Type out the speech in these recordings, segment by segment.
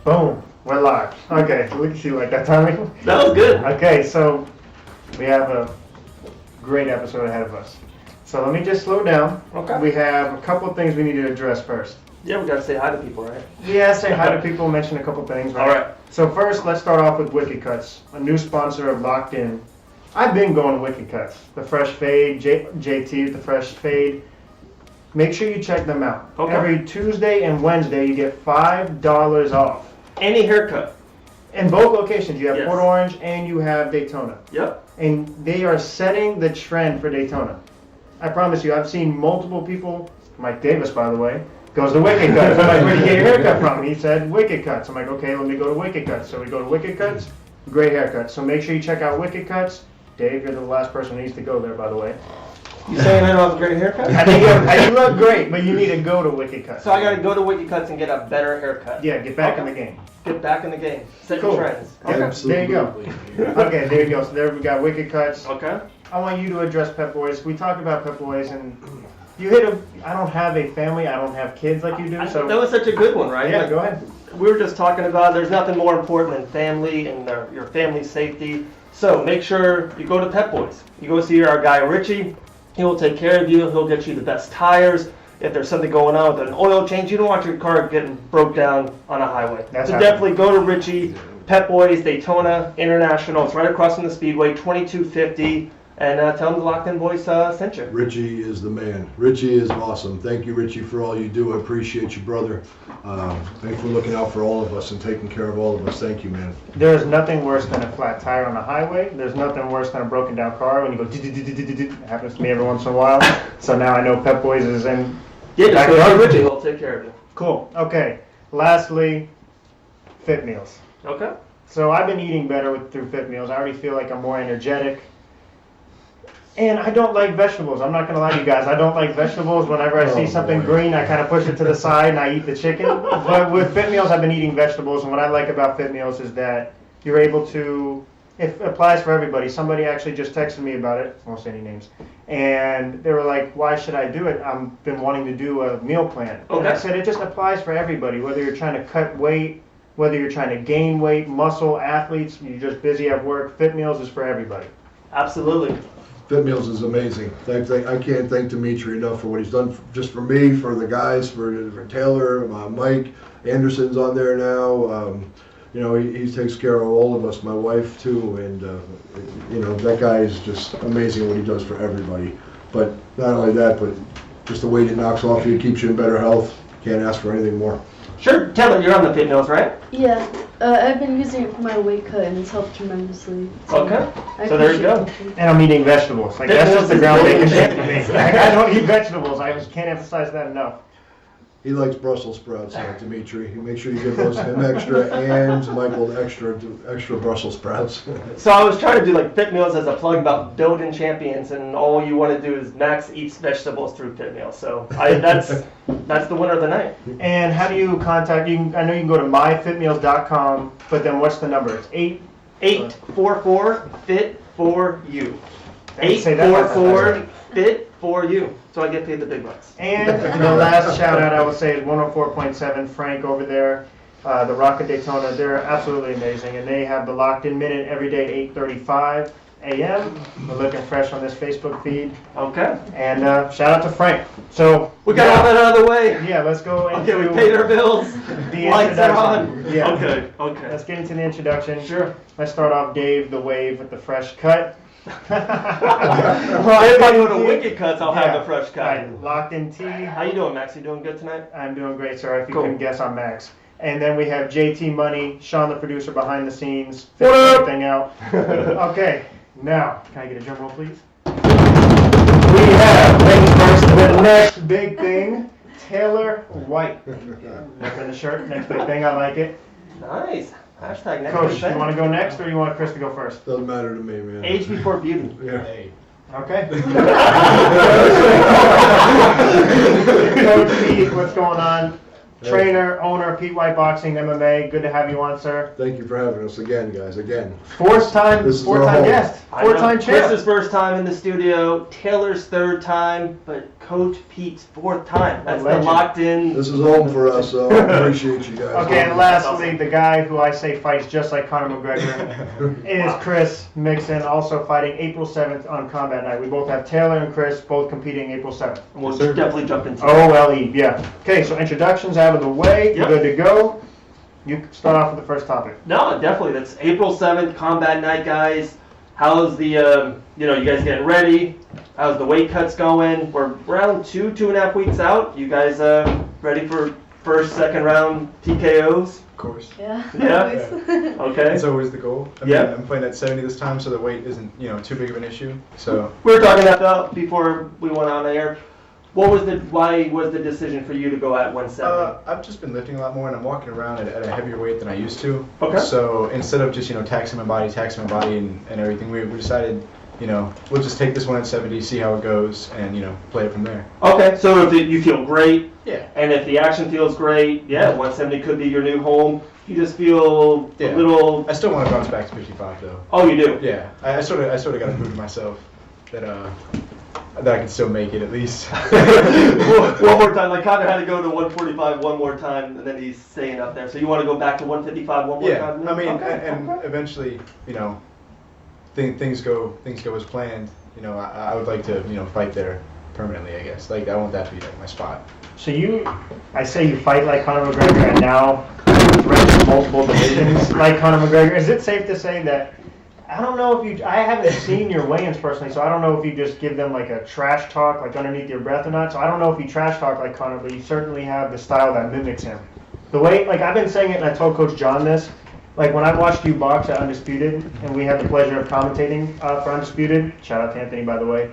Boom. We're live. Okay, look at you like that timing. That was good. Okay, so we have a great episode ahead of us. So let me just slow down. Okay. We have a couple of things we need to address first. Yeah, we gotta say hi to people, right? Yeah, say hi to people, mention a couple things, right? All right. So first, let's start off with Wicked Cutz, a new sponsor of Locked In. I've been going to Wicked Cutz, the fresh fade, JT with the fresh fade. Make sure you check them out. Okay. Every Tuesday and Wednesday, you get $5 off. Any haircut. In both locations, you have Yes. Port Orange and you have Daytona. Yep. And they are setting the trend for Daytona. I promise you, I've seen multiple people, Mike Davis, by the way, goes to Wicked Cutz. I'm like, where do you get your haircut from? He said, Wicked Cutz. I'm like, okay, let me go to Wicked Cutz. So we go to Wicked Cutz, great haircut. So make sure you check out Wicked Cutz. Dave, you're the last person who needs to go there, by the way. You saying I don't have a great haircut? I think you look great, but you need to go to Wicked Cutz. So I gotta go to Wicked Cutz and get a better haircut. Yeah, get back in the game. Get back in the game. Set Cool. your trends. Okay, Absolutely. there you go. Okay, there you go. So there we got Wicked Cutz. Okay. I want you to address Pep-Boys. We talked about Pep-Boys, and you hit a. I don't have a family. I don't have kids like you do. So That was such a good one, right? yeah, Like, go ahead. we were just talking about there's nothing more important than family and your family's safety. So make sure you go to Pep-Boys. You go see our guy Richie. He will take care of you. He'll get you the best tires. If there's something going on with an oil change, you don't want your car getting broke down on a highway. That's so happening. definitely go to Richie, Pep-Boys, Daytona International. It's right across from the Speedway, 2250. And tell them the Locked In Boys sent you. Richie is the man. Richie is awesome. Thank you, Richie, for all you do. I appreciate you, brother. Thanks for looking out for all of us and taking care of all of us. Thank you, man. There's nothing worse than a flat tire on the highway. There's nothing worse than a broken down car when you go. It happens to me every once in a while. So now I know Pep-Boys is in. Yeah, just go to Richie. He'll take care of you. Cool. Okay. Lastly, Fit Meals. Okay. So I've been eating better through Fit Meals. I already feel like I'm more energetic. And I don't like vegetables. I'm not going to lie to you guys. I don't like vegetables. Whenever I see something green, I kind of push it to the side and I eat the chicken. But with Fit Meals, I've been eating vegetables. And what I like about Fit Meals is that you're able to, it applies for everybody. Somebody actually just texted me about it. I won't say any names. And they were like, why should I do it? I've been wanting to do a meal plan. Okay. And I said, it just applies for everybody. Whether you're trying to cut weight, whether you're trying to gain weight, muscle, athletes, you're just busy at work, Fit Meals is for everybody. Absolutely. Fit Meals is amazing. I can't thank Dimitri enough for what he's done just for me, for the guys, for Tayolr, Mike Anderson's on there now. You know, he takes care of all of us, my wife too, and you know, that guy is just amazing what he does for everybody. But not only that, but just the weight it knocks off you, keeps you in better health. Can't ask for anything more. Sure, Tayolr, you're on the Fit Meals, right? Yeah, I've been using it for my weight cut and it's helped tremendously. Okay. I So there you go. appreciate it. And I'm eating vegetables. Like, that's just the ground bacon shit to me. I don't eat vegetables. I just can't emphasize that enough. He likes Brussels sprouts, Dimitri. You make sure you give those him extra and Michael extra Brussels sprouts. So I was trying to do like Fit Meals as a plug about building champions, and all you want to do is Max eats vegetables through Fit Meals. So that's the winner of the night. And how do you contact? I know you can go to myfitmeals.com, but then what's the number? It's 844 Fit for You. Say that part 844 Fit for You. So I get paid the big bucks. And the last shout out I will say is 104.7 Frank over there, the Rock of Daytona. They're absolutely amazing, and they have the Locked In Minute every day at 8:35 a.m. We're looking fresh on this Facebook feed. Okay. And shout out to Frank. So We got all that out of the way. yeah, let's go into Okay, we paid our bills. the Lights are introduction. on. Yeah. Okay. Okay. Let's get into the introduction. Sure. Let's start off Dave the Wave with the fresh cut. Well, if I go to Wicked Cutz, I'll have the fresh cut. Right, Locked In T. How you doing, Max? You doing good tonight? I'm doing great, sir. If you Cool. couldn't guess, I'm Max. And then we have JT Money, Sean the producer behind the scenes, What fixing up? everything out. Okay, now, can I get a drum roll, please? We have, ladies first, the next big thing, Tayolr White. Look in the shirt, next big thing, I like it. Nice. Hashtag next Coach, big thing. you want to go next, or you want Chris to go first? Doesn't matter to me, man. Age before beauty. Yeah. Okay. Coach Pete, what's going on? Trainer, owner, Pete White Boxing, MMA. Good to have you on, sir. Thank you for having us again, guys. Again. Fourth time This is our home. guest. Four-time champ. Chris's first time in the studio, Taylor's third time, but Coach Pete's fourth time. That's the locked in. This is home for us, so I appreciate you guys. Okay, and lastly, the guy who I say fights just like Conor McGregor is Chris Mixen, also fighting April 7th on Combat Night. We both have Tayolr and Chris both competing April 7th. And we'll definitely jump into OLE, yeah. Okay, so introductions out of the way. Yep. Good to go. You can start off with the first topic. No, definitely. That's April 7th, Combat Night, guys. How's the, you guys getting ready? How's the weight cuts going? We're around 2.5 weeks out. You guys ready for first, second round TKOs? Of course. Yeah. Yeah? Okay. That's always the goal. I mean, Yeah. I'm playing at 70 this time, so the weight isn't, too big of an issue. So We were talking about before we went on air. Why was the decision for you to go at 170? I've just been lifting a lot more, and I'm walking around at a heavier weight than I used to. Okay. So instead of just taxing my body and everything, we decided, we'll just take this one at 70, see how it goes, and play it from there. Okay, so if you feel great, Yeah. and if the action feels great, 170 could be your new home. You just feel Yeah. a little. I still want to bounce back to 55 though. Oh, you do. Yeah. I sort of got to prove to myself that I can still make it at least. One more time. Like Connor had to go to 145 one more time, and then he's staying up there. So you want to go back to 155 one more Yeah, time? I mean, Okay. and eventually, things go as planned. I would like to, fight there permanently. I guess. Like I want that to be like my spot. So I say you fight like Conor McGregor and now threaten multiple divisions like Conor McGregor. Is it safe to say that, I don't know if I haven't seen your weigh-ins personally, so I don't know if you just give them like a trash talk, like underneath your breath or not. So I don't know if you trash talk like Conor, but you certainly have the style that mimics him. The way, like I've been saying it, and I told Coach John this, like when I watched you box at Undisputed, and we had the pleasure of commentating for Undisputed, shout out to Anthony by the way,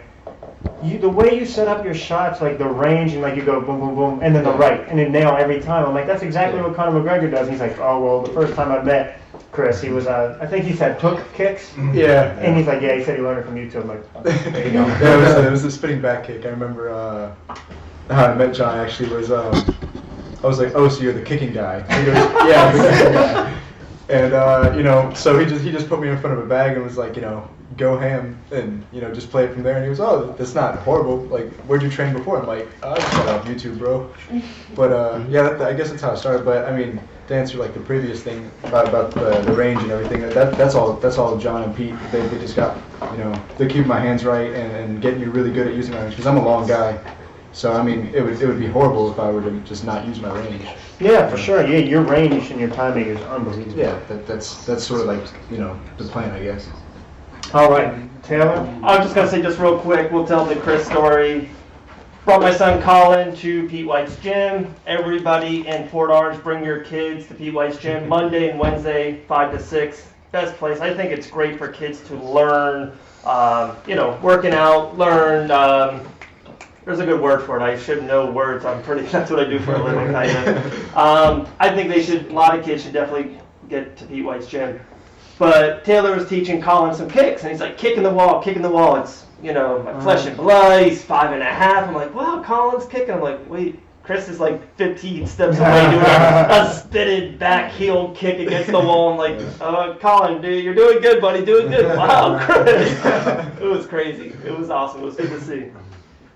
the way you set up your shots, like the range, and like you go boom, boom, boom, and then the right, and then nail every time. I'm like, that's exactly what Conor McGregor does. And he's like, oh, well, the first time I met Chris, he was, I think he said hook kicks. Yeah. And he's like, yeah, he said he learned it from YouTube. I'm like, oh, there you go. Yeah, it was a spinning back kick. I remember how I met John actually was, I was like, oh, so you're the kicking guy. He goes, yeah, I'm the kicking guy. And, so he just put me in front of a bag and was like, go ham and, just play it from there. And he goes, oh, that's not horrible. Like, where'd you train before? I'm like, I just got off YouTube, bro. But, I guess that's how it started. But, I mean, to answer like the previous thing about the range and everything, that's all John and Pete. They just got, they keep my hands right and getting me really good at using my range because I'm a long guy. So I mean, it would be horrible if I were to just not use my range. Yeah, for sure. Yeah, your range and your timing is unbelievable. Yeah, that's sort of like the plan, I guess. All right, Tayolr. I'm just going to say just real quick, we'll tell the Chris story. Brought my son Colin to Pete White's gym. Everybody in Port Orange, bring your kids to Pete White's gym Monday and Wednesday, 5 to 6. Best place. I think it's great for kids to learn, working out, learn. There's a good word for it. I should know words. That's what I do for a living, kind of. I think a lot of kids should definitely get to Pete White's gym. But Tayolr was teaching Colin some kicks, and he's like, kicking the wall. It's, my flesh and blood. He's 5.5. I'm like, wow, Colin's kicking. I'm like, wait, Chris is like 15 steps away doing a spinning back heel kick against the wall. I'm like, Colin, dude, you're doing good, buddy. Doing good. Wow, Chris. It was crazy. It was awesome. It was good to see.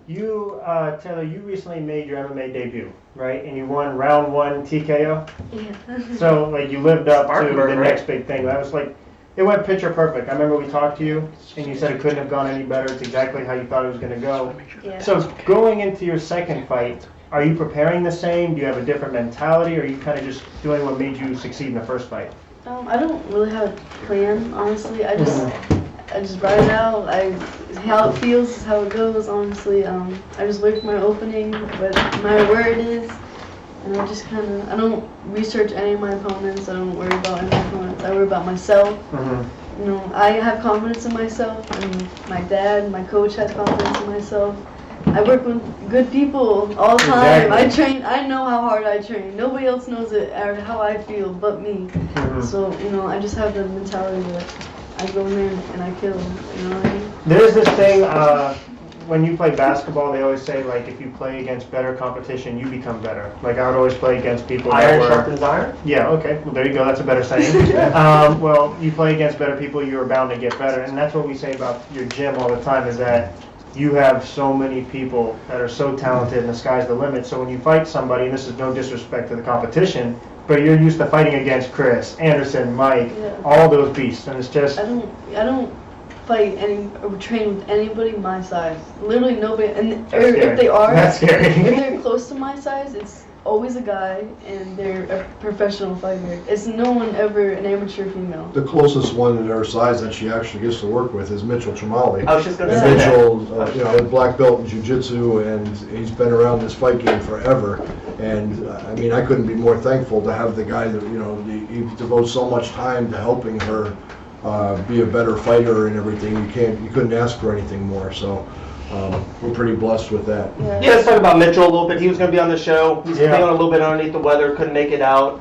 You, Tayolr, you recently made your MMA debut, right? And you won round 1 TKO. Yeah. So, like, you lived up to Spartanburg, the right? next big thing. That was like, it went picture perfect. I remember we talked to you, and you said it couldn't have gone any better. It's exactly how you thought it was going to go. Yeah. So, going into your second fight, are you preparing the same? Do you have a different mentality, or are you kind of just doing what made you succeed in the first fight? I don't really have a plan, honestly. I just write it out. How it feels is how it goes, honestly. I just wait for my opening, but no matter where it is, and I just I don't research any of my opponents. I don't worry about any of my opponents. I worry about myself. Mm-hmm. I have confidence in myself, and my dad, my coach has confidence in myself. I work with good people all the time. Exactly. I know how hard I train. Nobody else knows it or how I feel but me. Mm-hmm. So, I just have the mentality that I go in there and I kill them, you know what I mean? There's this thing, when you play basketball, they always say, like, if you play against better competition, you become better. Like, I would always play against people that Iron were... sharpens iron? Yeah, okay. Well, there you go. That's a better saying. Well, you play against better people, you're bound to get better. And that's what we say about your gym all the time, is that you have so many people that are so talented and the sky's the limit. So when you fight somebody, and this is no disrespect to the competition, but you're used to fighting against Chris, Anderson, Mike, all those beasts. And it's just... I don't fight or train with anybody my size. Literally nobody. And if they are, That's scary. if they're close to my size, it's always a guy, and they're a professional fighter. It's no one ever an amateur female. The closest one in her size that she actually gets to work with is Mitchell Tremali. I was just going to And say that. Mitchell, you know, is black belt in jiu-jitsu, and he's been around this fight game forever. And I mean, I couldn't be more thankful to have the guy that, you know, he devotes so much time to helping her be a better fighter and everything. You couldn't ask for anything more. So we're pretty blessed with that. Yeah, let's talk about Mitchell a little bit. He was going to be on the show. He's feeling a little bit underneath the weather, couldn't make it out.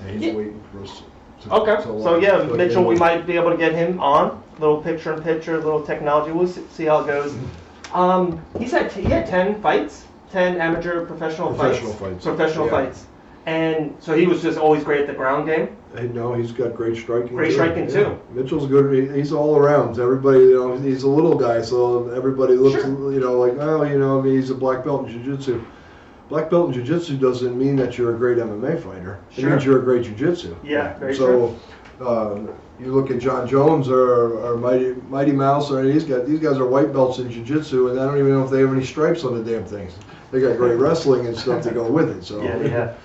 He's waiting for us. Okay, so yeah, Mitchell, we might be able to get him on. Little picture-in-picture, little technology. We'll see how it goes. He had 10 fights, 10 amateur professional fights. Professional fights. And so he was just always great at the ground game. No, he's got great striking. Great striking too. Mitchell's good. He's all around. Everybody, you know, he's a little guy, so everybody looks, you know, like, oh, you know, he's a black belt in jiu-jitsu. Black belt in jiu-jitsu doesn't mean that you're a great MMA fighter. It means you're a great jiu-jitsu. Yeah, very true. So you look at John Jones or Mighty Mouse, or these guys are white belts in jiu-jitsu, and I don't even know if they have any stripes on the damn things. They got great wrestling and stuff to go with it. So yeah.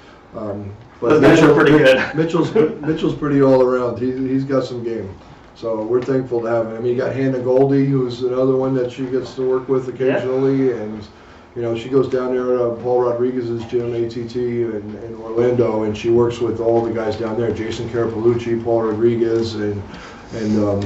But Those guys are pretty good. Mitchell's pretty all around. He's got some game. So we're thankful to have him. I mean, you got Hannah Goldie, who's another one that she gets to work with occasionally, and you know, she goes down there at Paul Rodriguez's gym, ATT, in Orlando, and she works with all the guys down there, Jason Carapellucci, Paul Rodriguez, and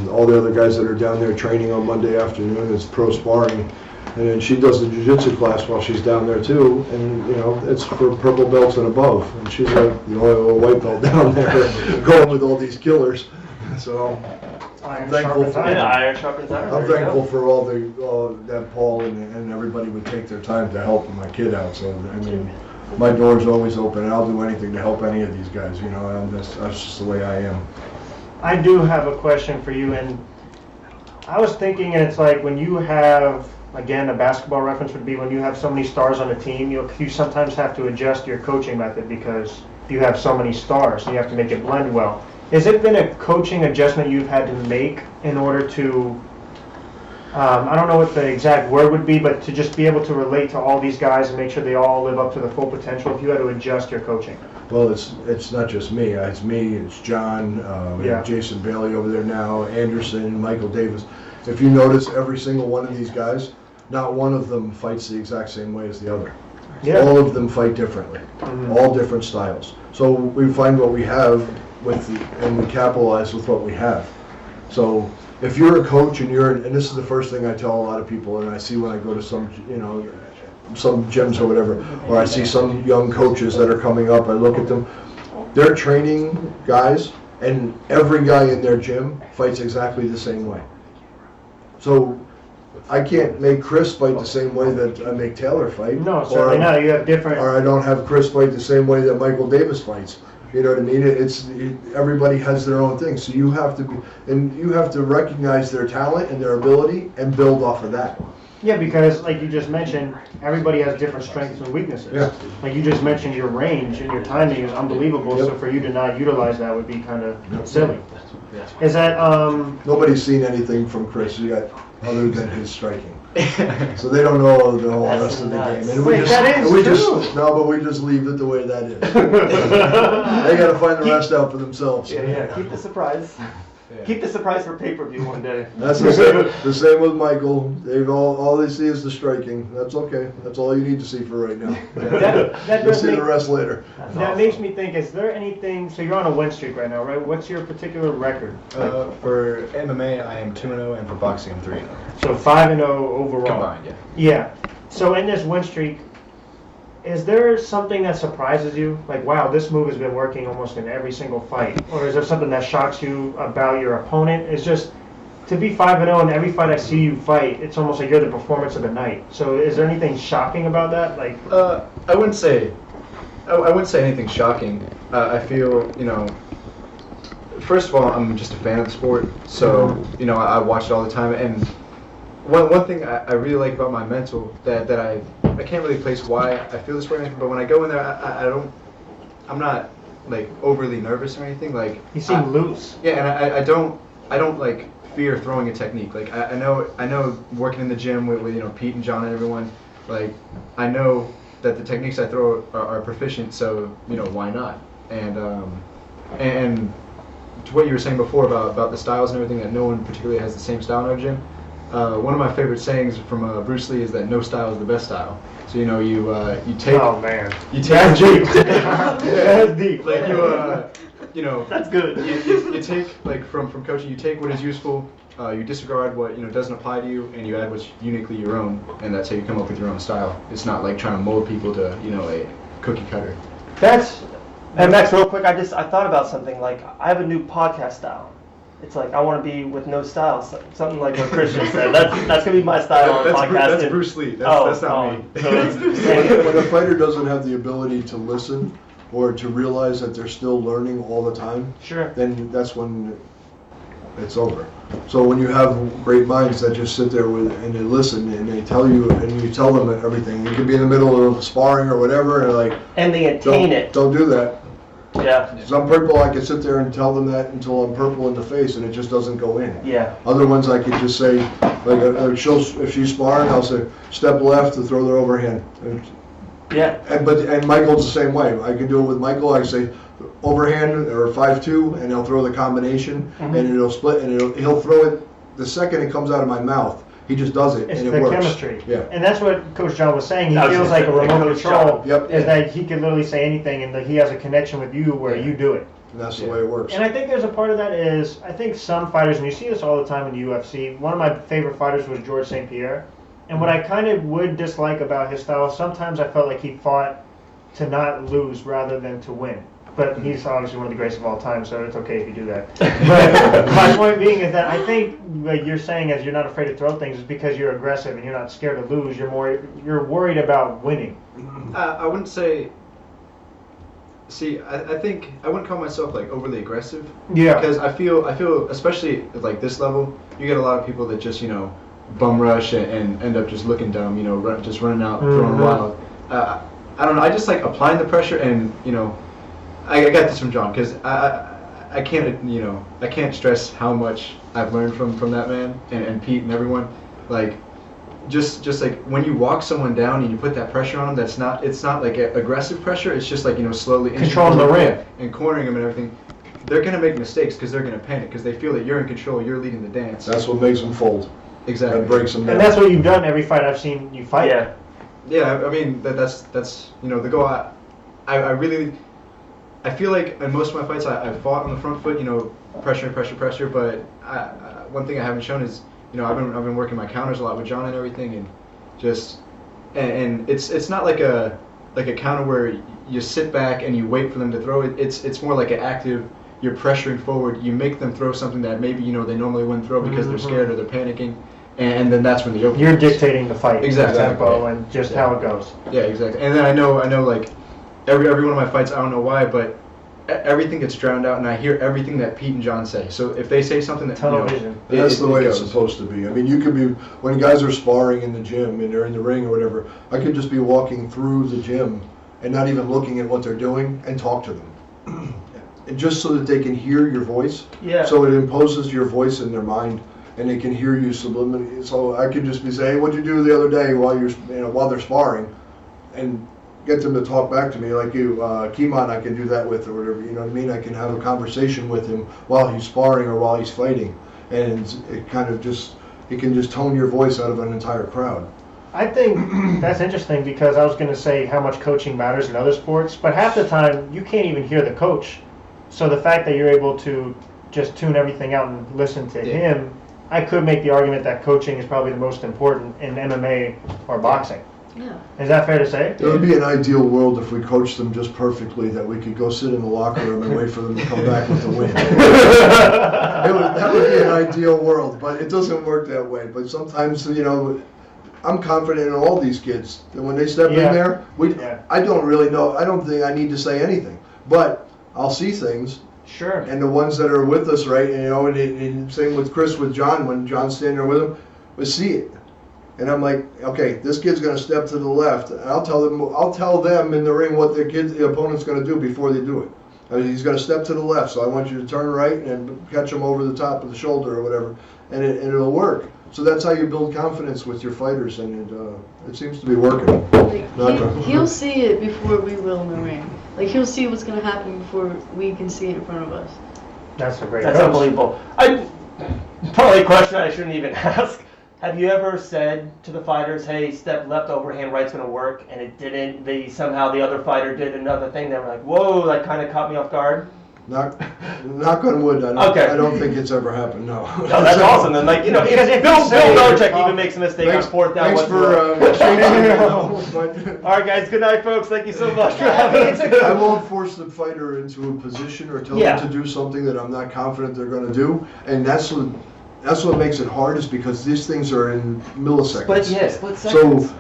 all the other guys that are down there training on Monday afternoon. It's pro sparring. And then she does the jiu-jitsu class while she's down there too, and you know, it's for purple belts and above. And she's like the only little white belt down there going with all these killers. So I'm thankful for iron sharpens iron. I'm thankful for all that Paul and everybody would take their time to help my kid out. So I mean, my door's always open, and I'll do anything to help any of these guys. You know, that's just the way I am. I do have a question for you, and I was thinking, it's like when you have, again, a basketball reference would be when you have so many stars on a team, you sometimes have to adjust your coaching method because you have so many stars, and you have to make it blend well. Has it been a coaching adjustment you've had to make in order to, I don't know what the exact word would be, but to just be able to relate to all these guys and make sure they all live up to the full potential, if you had to adjust your coaching? Well, it's not just me. It's me, it's John, we have Jason Bailey over there now, Anderson, Michael Davis. If you notice, every single one of these guys, not one of them fights the exact same way as the other. Yeah. All of them fight differently, all different styles. So we find what we have and we capitalize with what we have. So if you're a coach and and this is the first thing I tell a lot of people, and I see when I go to some gyms or whatever, or I see some young coaches that are coming up, I look at them, they're training guys, and every guy in their gym fights exactly the same way. So I can't make Chris fight the same way that I make Tayolr fight. No, certainly not. You have different... Or I don't have Chris fight the same way that Michael Davis fights. You know what I mean? Everybody has their own thing. So you have to recognize their talent and their ability and build off of that. Yeah, because like you just mentioned, everybody has different strengths and weaknesses. Yeah. Like you just mentioned, your range and your timing is unbelievable. Yep. So for you to not utilize that would be kind of silly. Is that Nobody's seen anything from Chris yet other than his striking. So they don't know the whole rest of the game. And we just leave it the way that is. They got to find the rest out for themselves. Yeah. Keep the surprise. Keep the surprise for pay-per-view one day. That's the same with Michael. They've all they see is the striking. That's okay. That's all you need to see for right now. You'll see the rest later. That makes me think, is there anything, so you're on a win streak right now, right? What's your particular record? For MMA, I am 2-0, and for boxing, I'm 3-0. So 5-0 overall. Combined, yeah. Yeah. So in this win streak, is there something that surprises you? Like, wow, this move has been working almost in every single fight. Or is there something that shocks you about your opponent? It's just, to be 5-0 and every fight I see you fight, it's almost like you're the performance of the night. So is there anything shocking about that? Like, I wouldn't say anything shocking. I feel, first of all, I'm just a fan of the sport, so I watch it all the time. And one thing I really like about my mental that I can't really place why I feel this way or anything, but when I go in there, I'm not like overly nervous or anything. Like, you seem loose. Yeah, and I don't like fear throwing a technique. Like I know working in the gym with Pete and John and everyone, like I know that the techniques I throw are proficient, so why not? And to what you were saying before about the styles and everything, that no one particularly has the same style in our gym. One of my favorite sayings from Bruce Lee is that no style is the best style. So you take. Oh man. You take. That's deep. That's deep. Like That's good. You take, like, from coaching, you take what is useful, you disregard what doesn't apply to you, and you add what's uniquely your own, and that's how you come up with your own style. It's not like trying to mold people to a cookie cutter. And Max, real quick, I thought about something. Like, I have a new podcast style. It's like I want to be with no style, something like what Christian said. That's gonna be my style on podcasting. That's Bruce Lee. That's not me. So when a fighter doesn't have the ability to listen or to realize that they're still learning all the time, sure. then that's when it's over. So when you have great minds that just sit there and they listen and they tell you and you tell them everything, you could be in the middle of sparring or whatever and they attain it. Don't do that. Yeah. Some people I could sit there and tell them that until I'm purple in the face and it just doesn't go in. Yeah. Other ones I could just say, if she's sparring, I'll say step left to throw their overhand. Yeah. And Michael's the same way. I can do it with Michael. I say overhand or 5-2, and he'll throw the combination, and it'll split, and he'll throw it the second it comes out of my mouth. He just does it, It's and it the works. chemistry. Yeah. And that's what Coach John was saying. He I was feels gonna like say, a remote Coach control. John. Yep. Is that he can literally say anything, and that he has a connection with you where you do it. And that's the way it works. And I think there's a part of that is, I think some fighters, and you see this all the time in the UFC, one of my favorite fighters was George St. Pierre. And what I kind of would dislike about his style, sometimes I felt like he fought to not lose rather than to win. But he's obviously one of the greatest of all time, so it's okay if you do that. But my point being is that I think what you're saying is you're not afraid to throw things is because you're aggressive and you're not scared to lose. You're worried about winning. I wouldn't say. See, I think I wouldn't call myself like overly aggressive. Yeah. Because I feel especially at like this level, you get a lot of people that just bum rush and end up just looking dumb. Just running out, throwing wild. I don't know. I just like applying the pressure, and I got this from John because I can't stress how much I've learned from that man and Pete and everyone. Like just like when you walk someone down and you put that pressure on them, it's not like aggressive pressure. It's just like slowly controlling the ring and cornering them and everything. They're gonna make mistakes because they're gonna panic because they feel that you're in control. You're leading the dance. That's what makes them fold. Exactly. That breaks them down. And that's what you've done every fight I've seen you fight. Yeah. Yeah, I mean that's the goal. I feel like in most of my fights I've fought on the front foot, pressure, but one thing I haven't shown is I've been working my counters a lot with John and everything, and just and it's not like a counter where you sit back and you wait for them to throw it. It's more like an active. You're pressuring forward. You make them throw something that maybe they normally wouldn't throw because they're scared or they're panicking, and then that's when the opening. You're dictating the fight, Exactly. tempo, and just how it goes. Yeah, exactly. And then I know like every one of my fights, I don't know why, but everything gets drowned out, and I hear everything that Pete and John say. So if they say something that Tunnel vision. That's the way it's goes. supposed to be. I mean, you could be, when guys are sparring in the gym and they're in the ring or whatever, I could just be walking through the gym and not even looking at what they're doing and talk to them. And just so that they can hear your voice. Yeah. So it imposes your voice in their mind and they can hear you subliminally. So I could just be saying, hey, what'd you do the other day while they're sparring? And get them to talk back to me like you, Kimon, I can do that with or whatever, you know what I mean? I can have a conversation with him while he's sparring or while he's fighting. And it kind of it can just tone your voice out of an entire crowd. I think that's interesting because I was going to say how much coaching matters in other sports, but half the time you can't even hear the coach. So the fact that you're able to just tune everything out and listen to him, I could make the argument that coaching is probably the most important in MMA or boxing. Yeah. Is that fair to say? It would be an ideal world if we coached them just perfectly, that we could go sit in the locker room and wait for them to come back with the win. That would be an ideal world, but it doesn't work that way. But sometimes, I'm confident in all these kids that when they step in there, I don't really know. I don't think I need to say anything, but I'll see things. Sure. And the ones that are with us, right? And same with Chris, with John, when John's standing there with him, we see it. And I'm like, okay, this kid's going to step to the left. And I'll tell them in the ring what the opponent's going to do before they do it. I mean, he's going to step to the left, so I want you to turn right and catch him over the top of the shoulder or whatever, and it'll work. So that's how you build confidence with your fighters, and it seems to be working. Like, he'll see it before we will in the ring. Like, he'll see what's going to happen before we can see it in front of us. That's a great. That's unbelievable. Probably a question I shouldn't even ask. Have you ever said to the fighters, hey, step left overhand right's going to work, and it didn't? Somehow the other fighter did another thing. They were like, whoa, that kind of caught me off guard. Knock on wood. I don't think it's ever happened. No. No, that's awesome. Then, like, because Bill Belichick even makes a mistake on fourth down. Thanks for All right, guys. Good night, folks. Thank you so much for having us. I won't force the fighter into a position or tell them to do something that I'm not confident they're going to do, and that's what makes it hard, is because these things are in milliseconds. Split seconds. So,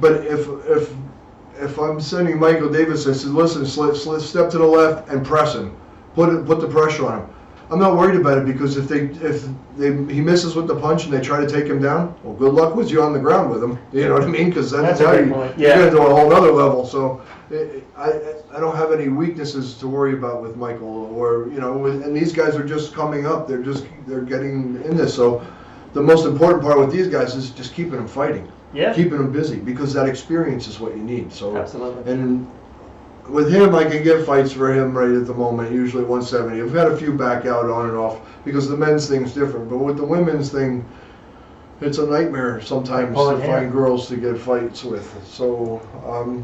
but if I'm sending Michael Davis, I said, listen, step to the left and press him. Put the pressure on him. I'm not worried about it, because if he misses with the punch and they try to take him down, well, good luck with you on the ground with him. You know what I mean? Because that's how you're going to do a whole other level. So I don't have any weaknesses to worry about with Michael, or and these guys are just coming up. They're getting in this. So the most important part with these guys is just keeping them fighting, keeping them busy, because that experience is what you need. So absolutely. And with him, I can get fights for him right at the moment, usually 170. I've had a few back out on and off, because the men's thing's different. But with the women's thing, it's a nightmare sometimes to find girls to get fights with. So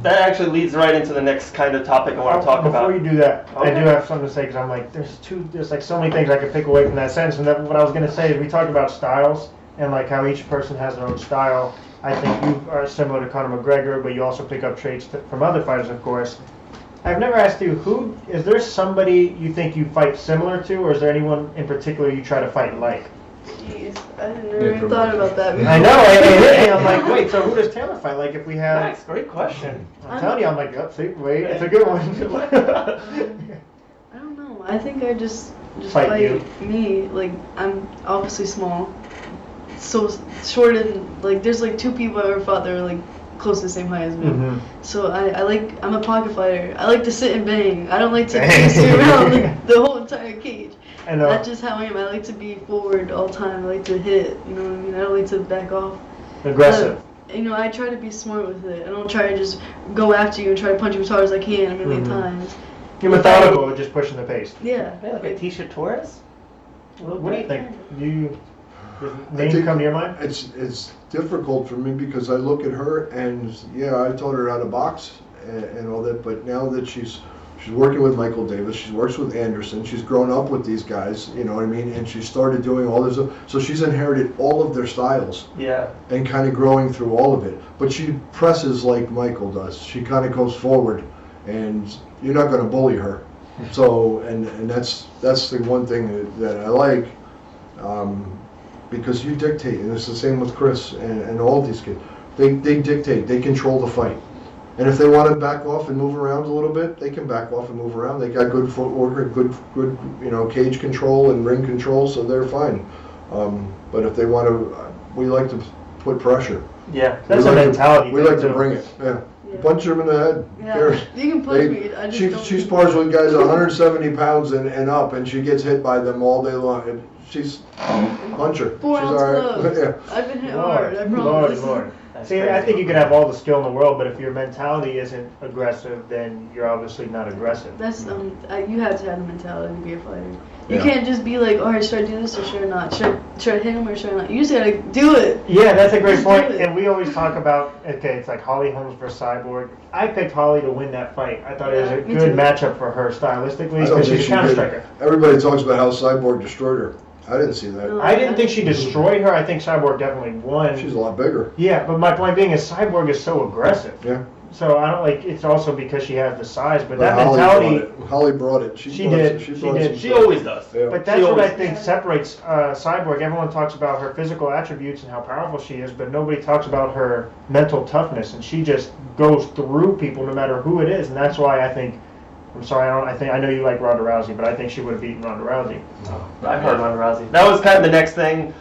that actually leads right into the next kind of topic I want to talk about. Before you do that, I do have something to say, because I'm like, there's like so many things I could pick away from that sentence. And what I was going to say is, we talked about styles and like how each person has their own style. I think you are similar to Conor McGregor, but you also pick up traits from other fighters, of course. I've never asked you, is there somebody you think you fight similar to, or is there anyone in particular you try to fight like? Jeez, I never even thought about that before. I know, I'm like, wait, so who does Tayolr fight? Like, if we have... Nice, great question. I'm telling you, I'm like, wait, it's a good one. I don't know. I think I just Fight me. Like, I'm obviously small, so short, and like there's like two people I ever fought that are like close to the same height as me. Mm-hmm. So I'm a pocket fighter. I like to sit and bang. I don't like to dance around like, the whole entire cage. That's just how I am. I like to be forward all the time. I like to hit. You know what I mean? I don't like to back off. Aggressive. I try to be smart with it. I don't try to just go after you and try to punch you as hard as I can a million times. You're methodical, just pushing the pace. Yeah. Like a T-shirt Taurus? What do you think? Does name come to your mind? It's difficult for me, because I look at her and I taught her how to box and all that, but now that she's working with Michael Davis, she works with Anderson, she's grown up with these guys, you know what I mean, and she started doing all this, so she's inherited all of their styles. Yeah. And kind of growing through all of it, but she presses like Michael does. She kind of goes forward, and you're not going to bully her. So and that's the one thing that I like. Because you dictate, and it's the same with Chris and all these kids. They dictate, they control the fight. And if they want to back off and move around a little bit, they can back off and move around. They got good footwork, good cage control and ring control, so they're fine. But if they want to, we like to put pressure. Yeah, that's a mentality. We like to bring it. Yeah. Punch them in the head. Yeah, you can punch me. I just she spars with guys 170 pounds and up, and she gets hit by them all day long. She's puncher. 4 ounce gloves. Yeah. I've been hit hard. I promise. Lord. See, I think you can have all the skill in the world, but if your mentality isn't aggressive, then you're obviously not aggressive. That's you have to have the mentality to be a fighter. You can't just be like, all right, should I do this or should I not? Should I hit him or should I not? You just gotta do it. Yeah, that's a great point. And we always talk about, it's like Holly Holmes versus Cyborg. I picked Holly to win that fight. I thought it was a good matchup for her stylistically, because she's a counter striker. Everybody talks about how Cyborg destroyed her. I didn't see that. No. I didn't think she destroyed her. I think Cyborg definitely won. She's a lot bigger. Yeah, but my point being is Cyborg is so aggressive. Yeah. So I don't like. It's also because she has the size, but But that Holly mentality. brought it. She did. She did. She always does. Yeah. But She that's what I always- think separates Cyborg. Everyone talks about her physical attributes and how powerful she is, but nobody talks about her mental toughness. And she just goes through people no matter who it is. And that's why I think. I'm sorry. I know you like Ronda Rousey, but I think she would have beaten Ronda Rousey. I've heard Ronda Rousey. That was kind of the next thing.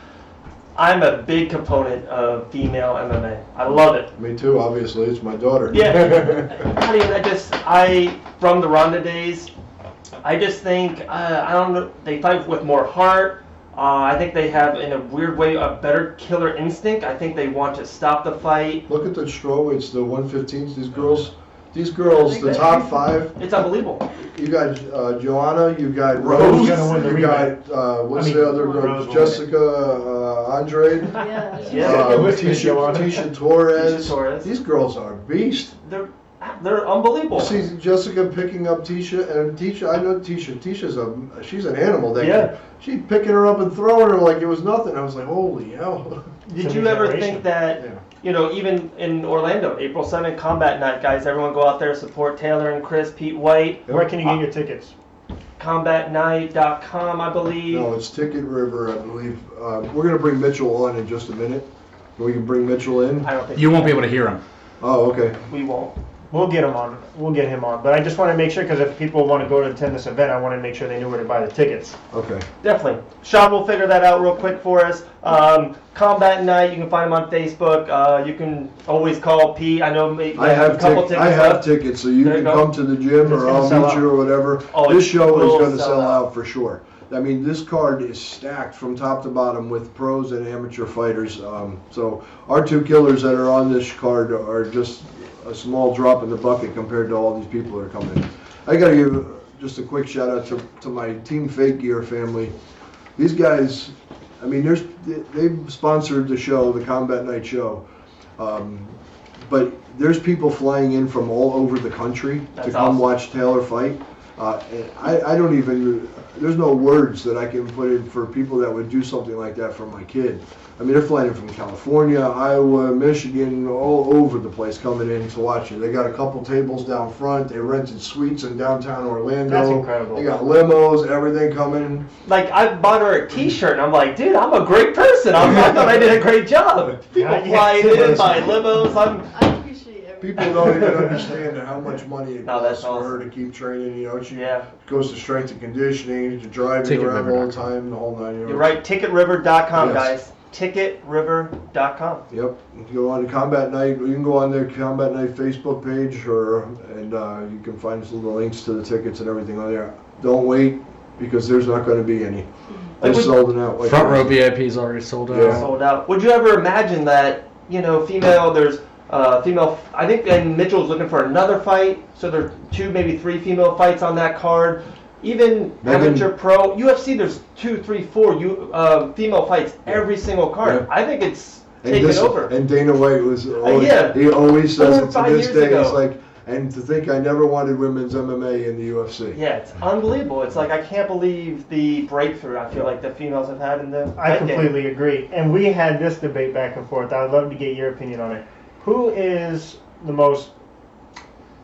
I'm a big component of female MMA. I love it. Me too, obviously. It's my daughter. Yeah. I mean, from the Ronda days, I just think, I don't know, they fight with more heart. I think they have, in a weird way, a better killer instinct. I think they want to stop the fight. Look at the strawweights, the 115s. These girls, the top 5. It's unbelievable. You got Joanna, you got Rose Rose, gonna win the you got I mean, the other girl? Rose will Jessica Andrade, Yeah. Yeah. Tisha Torres. Tisha Torres. These girls are beasts. They're unbelievable. See Jessica picking up Tisha, and Tisha, I know Tisha. She's an animal. Yeah. She's picking her up and throwing her like it was nothing. I was like, holy hell. Did you ever think that, Yeah. even in Orlando, April 7th, Combat Night, guys, everyone go out there, support Tayolr and Chris, Pete White, Where can you get your tickets? combatnight.com, I believe. No, it's Ticket River, I believe. We're going to bring Mitchell on in just a minute. We can bring Mitchell in. I don't think You won't be able to hear him. Oh, okay. we won't. We'll get him on. We'll get him on. But I just want to make sure, because if people want to go to attend this event, I want to make sure they knew where to buy the tickets. Okay. Definitely. Sean will figure that out real quick for us. Combat Night, you can find him on Facebook. You can always call Pete. I know maybe I have a couple tickets I have left. tickets, so you There you can go. come to the gym, It's or gonna I'll sell meet out. you, or whatever. Oh, This it show is will going to sell sell out. out for sure. I mean, this card is stacked from top to bottom with pros and amateur fighters. So our 2 killers that are on this card are just a small drop in the bucket compared to all these people that are coming in. I got to give just a quick shout out to my Team Fake Gear family. These guys, I mean, they've sponsored the show, the Combat Night show. But there's people flying in from all over the country That's to come awesome. watch Tayolr fight. And I don't even, there's no words that I can put in for people that would do something like that for my kid. I mean, they're flying in from California, Iowa, Michigan, all over the place coming in to watch it. They got a couple tables down front. They rented suites in downtown Orlando. That's incredible. They got limos, everything coming. Like, I bought her a T-shirt, and I'm like, dude, I'm a great person. I thought I did a great job. People Yeah, flying yeah. in, buying limos. I appreciate everything. People don't even understand how much money it No, that's costs for her awesome. to keep training. You know, she Yeah. goes to strength and conditioning, to driving Ticketriver.com. around all the time, the whole 9 yards. You're right, ticketriver.com, Yes. guys. Ticketriver.com. Yep. You can go on to Combat Night. You can go on their Combat Night Facebook page, and you can find the links to the tickets and everything on there. Don't wait, because there's not going to be any. They're Like, sold out. Like Front row crazy. VIP is already sold out. Yeah. Sold out. Would you ever imagine that, there's female, I think, and Mitchell's looking for another fight, so there's 2, maybe 3 female fights on that card. Even Megan- amateur pro, UFC, there's 2, 3, 4 female fights every single card. Yeah. I think it's And taken this- over. And Dana White was always, yeah. he always says 4 or it to 5 this years day. ago. He's like, and to think I never wanted women's MMA in the UFC. Yeah, it's unbelievable. It's like, I can't believe the breakthrough I feel like the females have had in the I fight game. completely agree. And we had this debate back and forth. I'd love to get your opinion on it.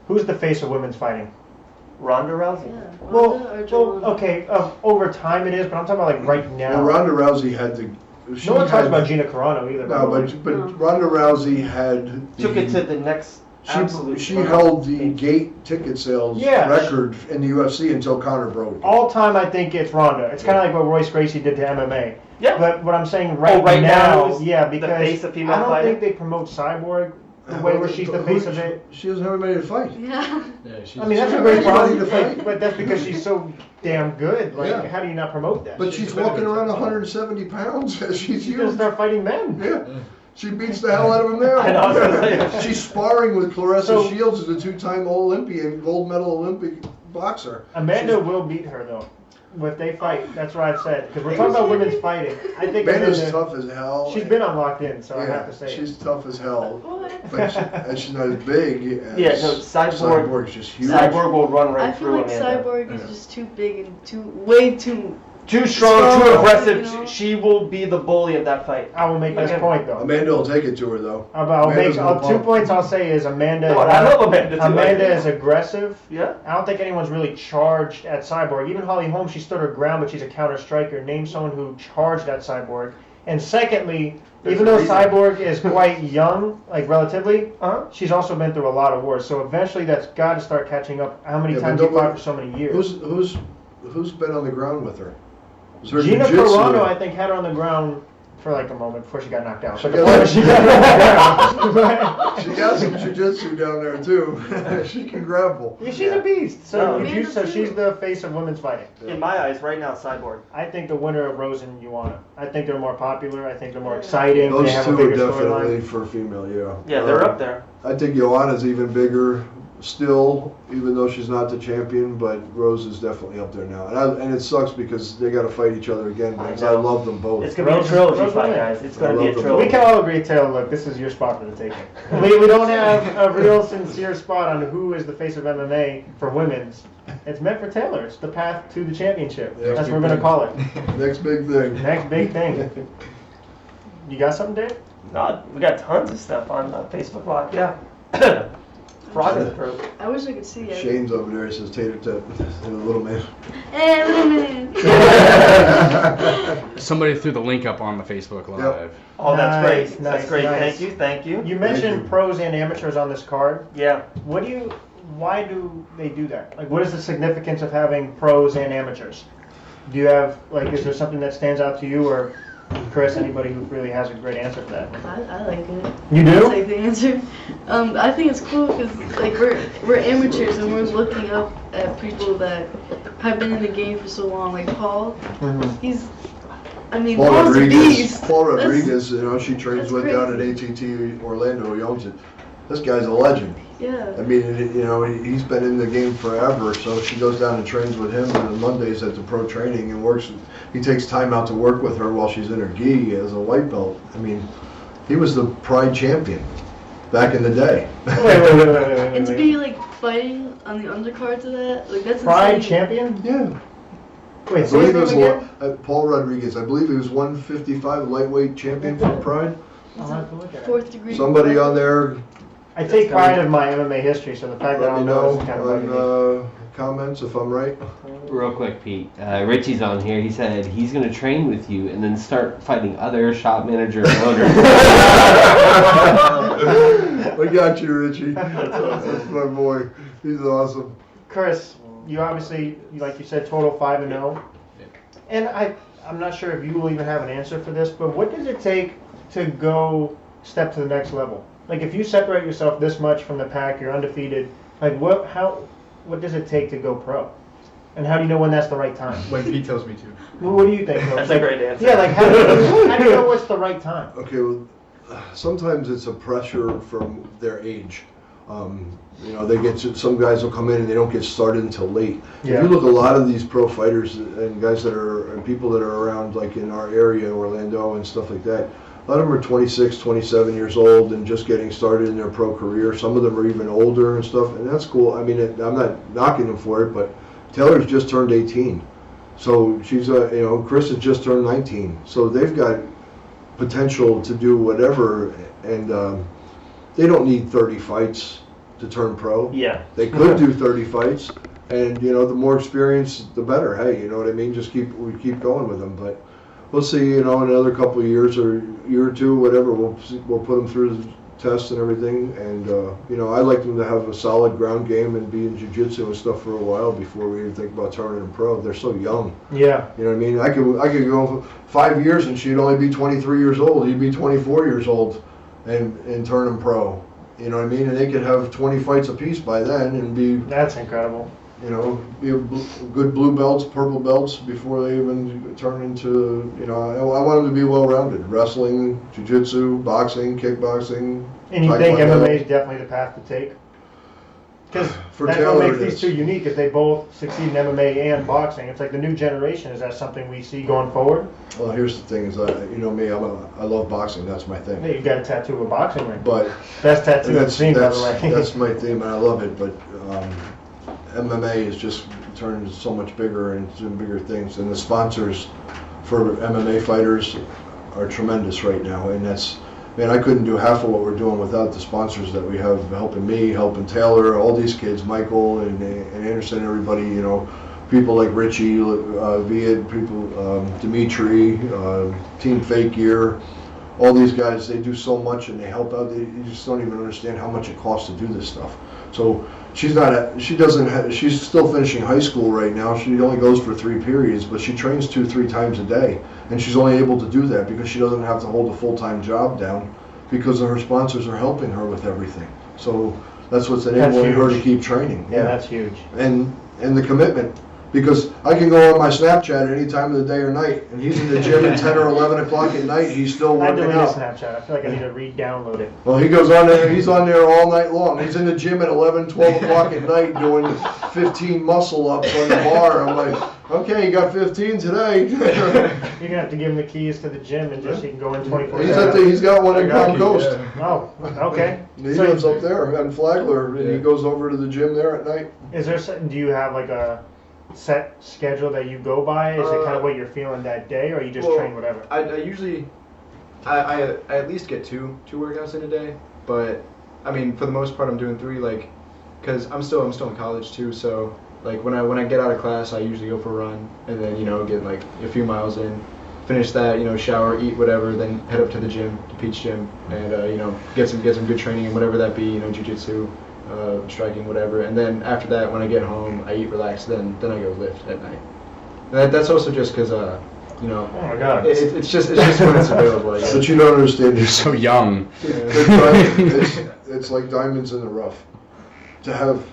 Who's the face of women's fighting? Ronda Rousey. Yeah. Well, Ronda or Joanna? okay, over time it is, but I'm talking about like right now. Well, Ronda Rousey had the. she No one talks had- about Gina Carano either. by No, the way. but Ronda Rousey had. Took it to the next absolute. She held the gate ticket sales Yes. record in the UFC until Conor broke it. All time, I think it's Ronda. It's kind of like what Royce Gracie did to MMA. Yeah. But what I'm saying right, right now now, is yeah, the because face of female I don't fighting? think they promote Cyborg the way where she's the face of it. She doesn't have anybody to fight. Yeah. I mean, that's She a great has nobody problem, to fight. but that's because she's so damn good. Like, Yeah. how do you not promote that? But she's walking around 170 pounds. She's She's gonna huge. start fighting men. Yeah. She beats the hell out of him now. I know, I was gonna say. She's sparring with Clarissa So- Shields, who's a 2-time Olympian, gold medal Olympic boxer. Amanda will beat her though. If they fight, that's what I've said. Because we're talking about women's fighting. I think Amanda's Amanda, tough as hell. she's been on locked in, so I have to say. she's tough as hell. What? But and she's not as big as Yeah, no, Cyborg- Cyborg's just huge. Cyborg will run right I feel through like Amanda. Cyborg is just too big and way too Too strong, too Strong, aggressive. you know? She will be the bully of that fight. I will make this Okay. point though. Amanda will take it to her though. Amanda's no 2 punk. points I'll say is Amanda. No, I love Amanda too. Amanda is aggressive. Yeah. I don't think anyone's really charged at Cyborg. Even Holly Holm, she stood her ground, but she's a counter striker. Name someone who charged at Cyborg. And secondly, There's even a though reason. Cyborg is quite young, like relatively, Uh-huh. she's also been through a lot of wars. So eventually that's got to start catching up. How many Yeah, but times you don't fought worry. for so many years? Who's been on the ground with her? Is her Gina jiu-jitsu- Carano, I think, had her on the ground for like a moment before she got knocked out. She But got- before she got knocked out. She got some jiu-jitsu down there too. She can grapple. Yeah, she's a beast. So, No. you, so she's the face of women's fighting. In my eyes, right now, Cyborg. I think the winner of Rose and Ioana. I think they're more popular. I think they're more exciting. Those they have a two are bigger definitely storyline. for female, yeah. Yeah, they're up there. I think Joanna's even bigger still, even though she's not the champion, but Rose is definitely up there now. And it sucks because they got to fight each other again, because I love them both. It's gonna be a Rose- trilogy Rose fight, will win. guys. It's gonna I be a love them. trilogy. We can all agree, Taylor, look, this is your spot for the taking. We don't have a real sincere spot on who is the face of MMA for women's. It's meant for Taylor. It's the path to the championship. Yeah, That's what we're going to call it. Next big thing. Next big thing. You got something, Dave? No, we got tons of stuff on Facebook Live. Yeah. Frog in the throat. I wish I could see it. Shane's over there. He says tater tot. The little man. Hey, little man. Somebody threw the link up on the Facebook Live. Oh, that's Nice, great. nice, That's great. nice. Thank you. Thank you. You mentioned you. pros and amateurs on this card. Yeah. Why do they do that? Like, what is the significance of having pros and amateurs? Do you have, like, is there something that stands out to you, or Chris, anybody who really has a great answer for that? I like it. You I'll do? take the answer. I think it's cool because like we're amateurs and we're looking up at people that have been in the game for so long. Like Paul, he's, I mean, Paul Paul's a Rodriguez. beast. Paul That's- Rodriguez, she trains that's with down at crazy. ATT Orlando. He owns it. This guy's a legend. Yeah. I mean, he's been in the game forever, so she goes down and trains with him on Mondays at the pro training and works. He takes time out to work with her while she's in her gi as a white belt. I mean, he was the Pride champion back in the day. And to be like fighting on the undercard to that, like that's Pride insane. champion? Yeah. Wait, I say his believe it name was again? Paul Rodriguez. I believe he was 155 lightweight champion for Pride. I'll have to look at it. 4th degree. Somebody on there, I take pride in my MMA history, so the fact that I let me don't know know is kind of bugging me. on comments if I'm right. Real quick, Pete. Richie's on here. He said he's going to train with you and then start fighting other shop managers and owners. I got you, Richie. That's my boy. He's awesome. Chris, you obviously, like you said, total 5-0. And I'm not sure if you will even have an answer for this, but what does it take to go step to the next level? Like, if you separate yourself this much from the pack, you're undefeated. Like, what does it take to go pro? And how do you know when that's the right time? When Pete tells me to. Well, what do you think, Coach? That's a great answer. Yeah, like, how do you know what's the right time? Okay, well, sometimes it's a pressure from their age. They get some guys will come in and they don't get started until late. Yeah. If you look, a lot of these pro fighters and guys and people that are around, like in our area, Orlando and stuff like that, a lot of them are 26, 27 years old and just getting started in their pro career. Some of them are even older and stuff, and that's cool. I mean, I'm not knocking them for it, but Taylor's just turned 18. So she's, Chris has just turned 19. So they've got potential to do whatever, and they don't need 30 fights to turn pro. Yeah. They could do 30 fights, and the more experience, the better. Hey, you know what I mean? We keep going with them, but we'll see. In another couple of years or year or two, whatever, we'll put them through the tests and everything. And I like them to have a solid ground game and be in jiu-jitsu and stuff for a while before we even think about turning them pro. They're so young. Yeah. You know what I mean? I could go 5 years and she'd only be 23 years old. He'd be 24 years old, and turn them pro. You know what I mean? And they could have 20 fights apiece by then and be, That's incredible. be good blue belts, purple belts before they even turn into, I want them to be well-rounded. Wrestling, jiu-jitsu, boxing, kickboxing. And you think taekwondo. MMA is definitely the path to take? Because For that's what Taylor, makes it these is. two unique, is they both succeed in MMA and boxing. It's like the new generation. Is that something we see going forward? Well, here's the thing: is me, I love boxing. That's my thing. Hey, you got a tattoo of a boxing ring. But Best tattoo I've seen, by the way. that's my theme, and I love it. But MMA is just turn into so much bigger and doing bigger things. And the sponsors for MMA fighters are tremendous right now, and that's, man, I couldn't do half of what we're doing without the sponsors that we have helping me, helping Tayolr, all these kids, Michael and Anderson, everybody, you know, people like Richie, Veit, people, Dimitri, Team Fake Gear, all these guys, they do so much and they help out. You just don't even understand how much it costs to do this stuff. So she's still finishing high school right now. She only goes for 3 periods, but she trains 2-3 times a day. And she's only able to do that because she doesn't have to hold a full-time job down because her sponsors are helping her with everything. So that's what's enabling her to keep training. Yeah, that's huge. And the commitment. Because I can go on my Snapchat at any time of the day or night, and he's in the gym at 10 or 11 o'clock at night, he's still I working deleted out. Snapchat. I feel like I need to re-download it. Well, he goes on there, he's on there all night long. He's in the gym at 11, 12 o'clock at night doing 15 muscle ups on the bar. I'm like, okay, you got 15 today. You're gonna have to give him the keys to the gym and just he can go in 24/7. He's got one in Palm Coast. Oh, okay. He lives up there on Flagler, and he goes over to the gym there at night. Do you have like a set schedule that you go by? Is it kind of what you're feeling that day, or you just train whatever? I usually, I at least get two workouts in a day, but I mean for the most part I'm doing 3, like, cause I'm still in college too, so like when I get out of class I usually go for a run and then get like a few miles in, finish that, shower, eat whatever, then head up to the gym, to Pete's gym, and get some good training and whatever that be, jiu-jitsu, striking, whatever, and then after that when I get home I eat, relax, then I go lift at night. And that's also just because Oh my God. it's just when it's available, I guess. But you don't understand, You're so young. it's like diamonds in the rough. To have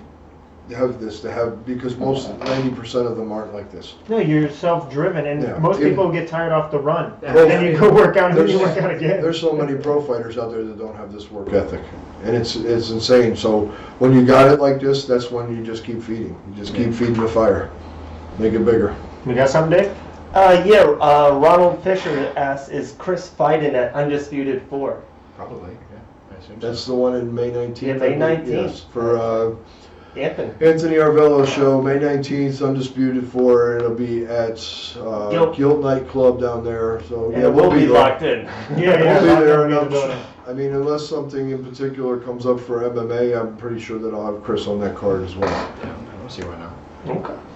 because most 90% of them aren't like this. No, you're self-driven, and Yeah. most people get tired off the run. Yeah. And then you go work out, and then you work out again. There's so many pro fighters out there that don't have this work ethic, and it's insane. So when you got it like this, that's when you just keep feeding. You just keep feeding the fire, make it bigger. You got something, Dave? Ronald Fisher asks, is Chris fighting at Undisputed 4? Probably, yeah. I assume That's the one in May 19th. Yeah, May 19th. Yes, for Anthony Arvello's show, May 19th, Undisputed 4. It'll be at Guilt Nightclub down there. So yeah, we'll be there. locked in. We'll be there. And building. I mean, unless something in particular comes up for MMA, I'm pretty sure that I'll have Chris on that card as well. Yeah, I don't see why not.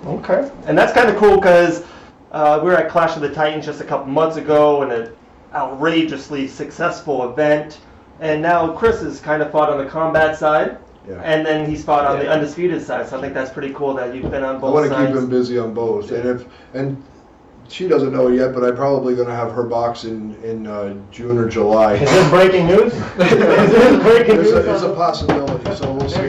Okay. And that's kind of cool because we were at Clash of the Titans just a couple months ago in an outrageously successful event. And now Chris has kind of fought on the combat side. Yeah. And then he's fought on the undisputed side. So I think that's pretty cool that you've been on both I want to sides. keep him busy on both. And she doesn't know it yet, but I'm probably going to have her box in June or July. Is this breaking news? Is this breaking news? There's a possibility, so we'll see.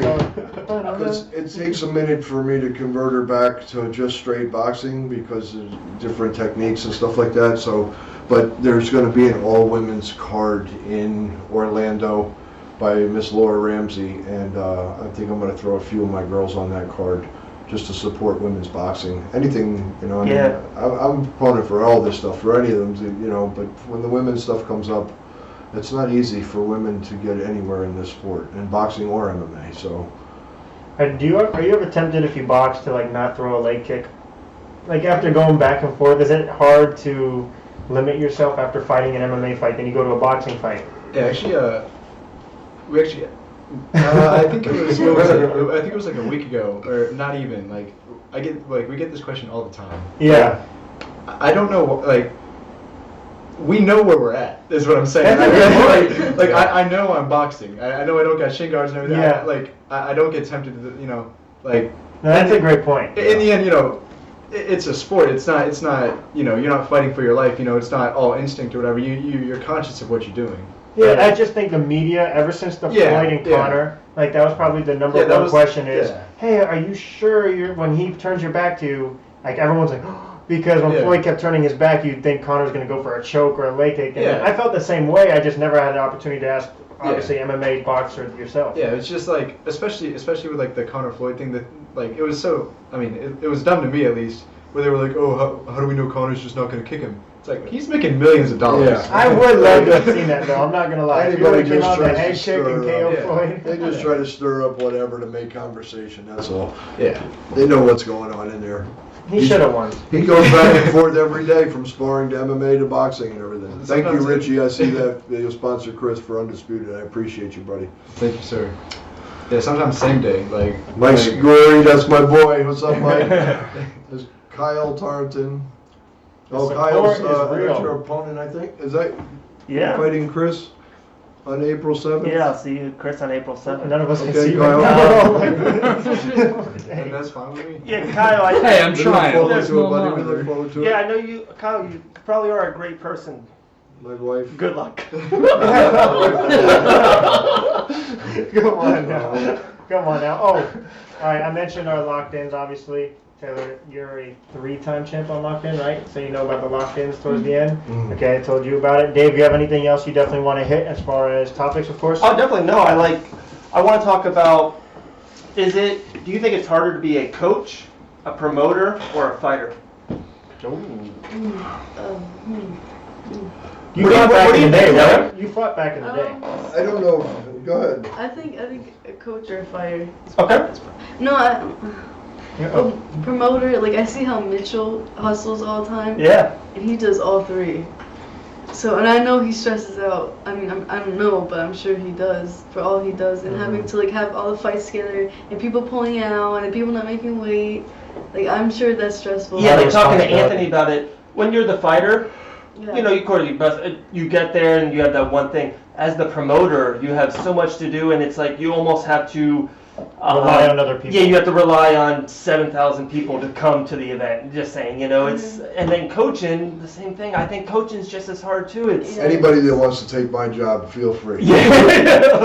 It takes a minute for me to convert her back to just straight boxing because of different techniques and stuff like that. So, but there's going to be an all-women's card in Orlando by Miss Laura Ramsey, and I think I'm going to throw a few of my girls on that card just to support women's boxing. Anything, I mean, I'm a proponent for all this stuff, for any of them, but when the women's stuff comes up, it's not easy for women to get anywhere in this sport, in boxing or MMA, so. Are you ever tempted if you box to like not throw a leg kick? Like after going back and forth, is it hard to limit yourself after fighting an MMA fight, then you go to a boxing fight? Yeah, actually, I think it was like a week ago, or not even. Like, we get this question all the time. Yeah. I don't know, like, we know where we're at, is what I'm saying. I know I'm boxing. I know I don't got shin guards and everything. Yeah. I don't get tempted to, like. No, that's a great point. In the end, it's a sport. It's not, you're not fighting for your life. It's not all instinct or whatever. You're conscious of what you're doing. Yeah, I just think the media, ever since the Floyd and Connor, like that was probably the number one question is, hey, are you sure when he turns your back to you, like everyone's like, because when Floyd kept turning his back, you'd think Connor's going to go for a choke or a leg kick. And I felt the same way. I just never had an opportunity to ask, obviously, MMA boxer yourself. Yeah, it's just like, especially with like the Conor Floyd thing, that like it was so. I mean, it was dumb to me at least, where they were like, oh, how do we know Connor's just not going to kick him? It's like he's making millions of dollars. Yeah. I would love to have seen that though. I'm not gonna lie. If you Anybody would have came just out the tries to head kick stir and KO up. Yeah. Floyd. They just try to stir up whatever to make conversation, that's all. Yeah. They know what's going on in there. He should have won. He goes back and forth every day from sparring to MMA to boxing and everything. Thank you, Sometimes Richie. I see that you sponsor Chris for Undisputed. I appreciate you, buddy. Thank you, sir. Yeah, sometimes same day. Like Mike like- Gory, that's my boy. What's up, Mike? There's Kyle Tarleton. Oh, The Kyle's support is real. that's your opponent, I think. Is that Yeah. fighting Chris on April 7th? Yeah, I'll see you, Chris, on April 7th. None of us can Okay, see Kyle. And that's fine with me. Yeah, Kyle, Hey, I'm We look trying. forward There's to it, no buddy. We monitor. look forward to it. Yeah, I know you, Kyle, you probably are a great person. My wife. Good luck. Come on now. Come on now. Oh, all right. I mentioned our locked-ins, obviously. Taylor, you're a 3-time champ on locked-in, right? So you know about the locked-ins towards the end. Okay, I told you about it. Dave, you have anything else you definitely want to hit as far as topics, of course? Oh, definitely. No, I want to talk about, do you think it's harder to be a coach, a promoter, or a fighter? You What fought do back you in the think, day, Taylor? right? You fought back in the day. I don't know. Go ahead. I think a coach or a fighter. Okay. No, Yeah, oh. promoter. Like I see how Mitchell hustles all the time, Yeah. and he does all three. So, and I know he stresses out. I mean, I don't know, but I'm sure he does for all he does, and having to like have all the fights together, and people pulling out, and people not making weight. Like I'm sure that's stressful. Yeah, the they're talking to responsibility. Anthony about it. When you're the fighter, Yeah. you know, you get there and you have that one thing. As the promoter, you have so much to do, and it's like you almost have to Rely on other people. Yeah, you have to rely on 7,000 people to come to the event. Just saying, you know, it's and then coaching the same thing. I think coaching's just as hard too. It's Yeah. Anybody that wants to take my job, feel free. yeah.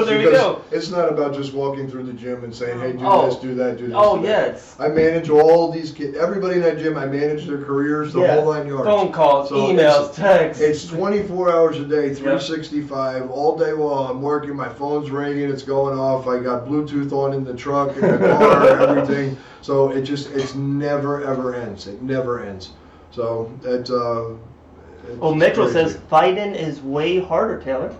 There you Because go. it's not about just walking through the gym and saying, hey, do Oh. this, do that, do this. Oh do that. yeah, it's I manage all these kids. Everybody in that gym, I manage their careers, the Yeah. whole 9 yards. phone calls, So emails, texts. It's 24 hours a day, 365, all day while I'm working. My phone's ringing, it's going off. I got Bluetooth on in the truck, in the car, everything. So it's never ever ends. It never ends. So it's Well, Mitchell crazy. says fighting is way harder, Taylor.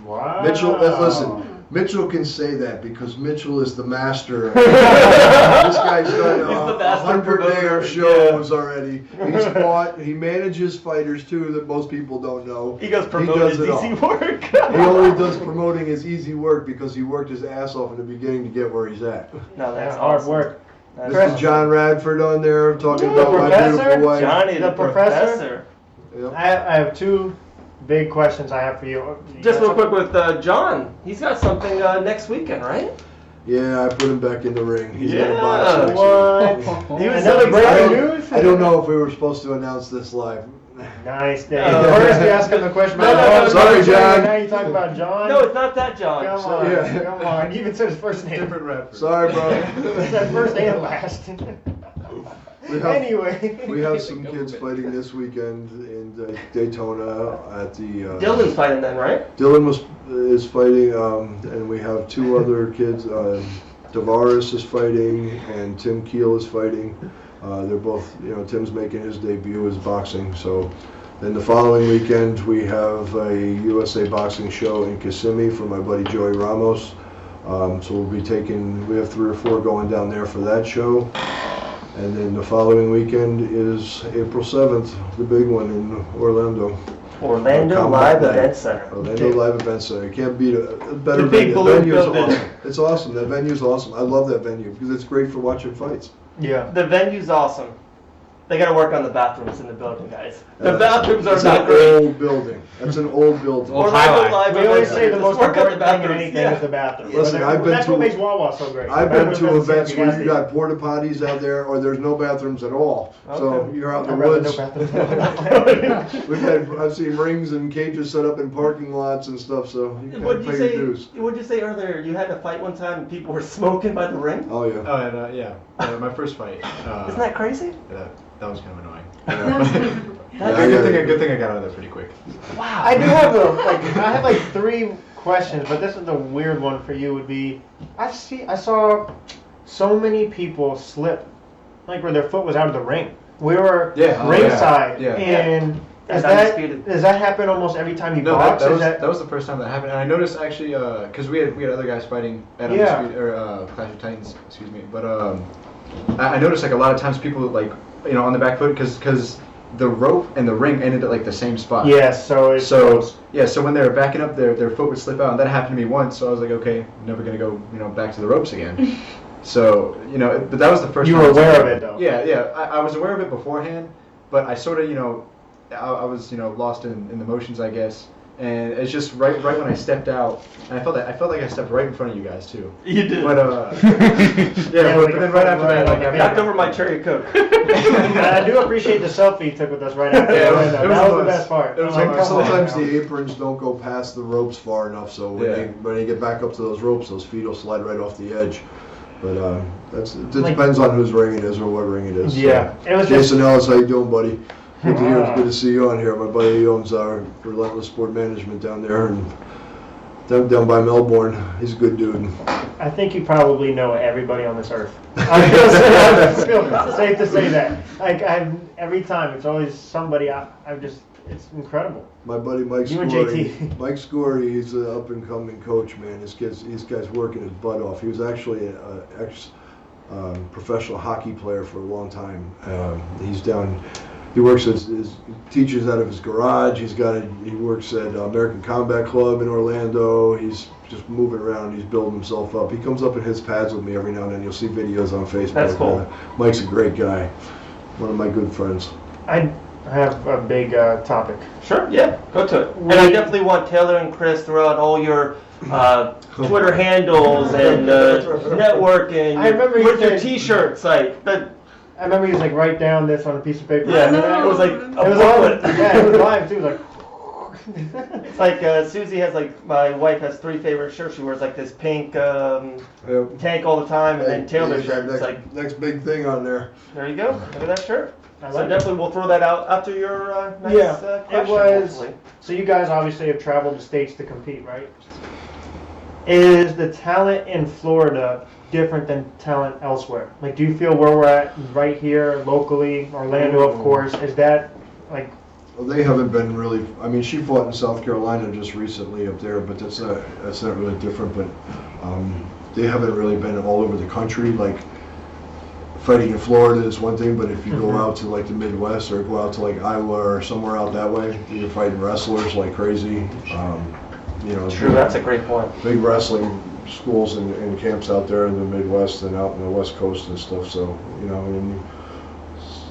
Wow. Mitchell, listen. Mitchell can say that because Mitchell is the master. This guy's done the master 100 promoter, damn shows already. He's fought. He manages fighters too that most people don't know. He goes He promote does his it all. easy work. He only does promoting his easy work because he worked his ass off in the beginning to get where he's at. No, that's That's hard awesome. work. That's Mr. awesome. John Radford on there talking The about my professor? beautiful wife. Johnny, The the professor. Yep. I have 2 big questions I have for you. Just real quick with John. He's got something next weekend, right? Yeah, I put him back in the ring. He's Yeah. gonna box next week. What? He was Another so breaking excited. news? I don't know if we were supposed to announce this live. Nice, Dave. First you ask him the question No, about no, no, John. sorry, John. Now you talk about John. No, it's not that John. Come on, Yeah. come on. You even said his first name. Different Radford. Sorry, bro. It's that first and last. Anyway. We have some kids fighting this weekend in Daytona at the. Dylan's fighting then, right? Dylan is fighting, and we have 2 other kids. Tavares is fighting, and Tim Keel is fighting. They're both, Tim's making his debut as boxing. So, then the following weekend we have a USA boxing show in Kissimmee for my buddy Joey Ramos. So we have 3 or 4 going down there for that show. And then the following weekend is April 7th, the big one in Orlando. Orlando Combat Live Night. Event Center. Orlando Live Event Center. You can't beat a better The big venue. blue The venue's building. awesome. It's awesome. That venue's awesome. I love that venue because it's great for watching fights. Yeah. The venue's awesome. They gotta work on the bathrooms in the building, guys. The bathrooms are It's not an great. old building. That's an old building. Well, Orlando highlight. Live We Event always Center. say the Just most work on the important thing in bathrooms. anything Yeah. is the bathroom. Listen, I've been That's what to- makes Wawa so great. I've been to Bathroom events doesn't where gas you station. got porta potties out there, or there's no bathrooms at all. So Okay. you're out in I'd the rather woods. no bathroom. I've seen rings and cages set up in parking lots and stuff. So you can What'd you pay say? your dues. What'd you say earlier? You had to fight one time and people were smoking by the ring. Oh yeah. Oh, and my first fight. Isn't that crazy? That was kind of annoying. Good thing I got out of there pretty quick. Wow. I do have I have like 3 questions, but this is the weird one for you. Would be I saw so many people slip, like where their foot was out of the ring. We were Yeah. Oh, ringside, yeah. and Does Undisputed. that happen almost every time you No, box? that was the first time that happened, and I noticed actually, because we had other guys fighting at Clash of Titans, excuse me, but I noticed like a lot of times people like on the back foot because the rope and the ring ended at like the same spot. Yes, so when they were backing up, their foot would slip out, and that happened to me once. So I was like, okay, I'm never gonna go back to the ropes again. So but that was the first. You time were aware of it though. Yeah. I was aware of it beforehand, but I sort of I was lost in the motions, I guess. And it's just right when I stepped out, and I felt like I stepped right in front of you guys too. You did. But but then right after that, I knocked over my cherry Coke. I do appreciate the selfie you took with us right after. Yeah, that was the best part. It was I'm like, Sometimes come on, the aprons don't go past the ropes far enough, so when you get back up to those ropes, those feet will slide right off the edge. But it depends on whose ring it is or what ring it is. Yeah, So. it was Jason Ellis, how you doing, buddy? Good to hear. It's good to see you on here. My buddy owns our Relentless Sport Management down there, and down by Melbourne. He's a good dude. I think you probably know everybody on this earth. I feel safe to say that. Like every time, it's always somebody. It's incredible. My buddy Mike You and Scory. JT. Mike Scory, he's an up and coming coach, man. These guys working his butt off. He was actually an ex professional hockey player for a long time. He's down. He works teaches out of his garage. He works at American Combat Club in Orlando. He's just moving around. He's building himself up. He comes up and hits pads with me every now and then. You'll see videos on Facebook. That's cool. Mike's a great guy. One of my good friends. I have a big topic. Sure, yeah, go to it. And I definitely want Tayolr and Chris throughout all your Twitter handles and network and I remember with you your said- T-shirt site. But I remember he was like, write down this on a piece of paper. yeah, And it was like it a was booklet. live. Yeah, it was live too. It was like. It's like Susie has my wife has 3 favorite shirts. She wears like this pink tank all the time, and then Taylor's shirt. It's like next big thing on there. there you go. Look at that shirt. I So like it. definitely we'll throw that out after your nice Yeah, question. it was. hopefully. So you guys obviously have traveled the states to compete, right? Is the talent in Florida different than talent elsewhere? Like, do you feel where we're at right here, locally, Orlando, of course, is that like? Well, they haven't been really. I mean, she fought in South Carolina just recently up there, but that's not really different. But they haven't really been all over the country. Like fighting in Florida is one thing, but if you go out to like the Midwest or go out to like Iowa or somewhere out that way, you're fighting wrestlers like crazy. True, that's a great point. Big wrestling schools and camps out there in the Midwest and out in the West Coast and stuff. So and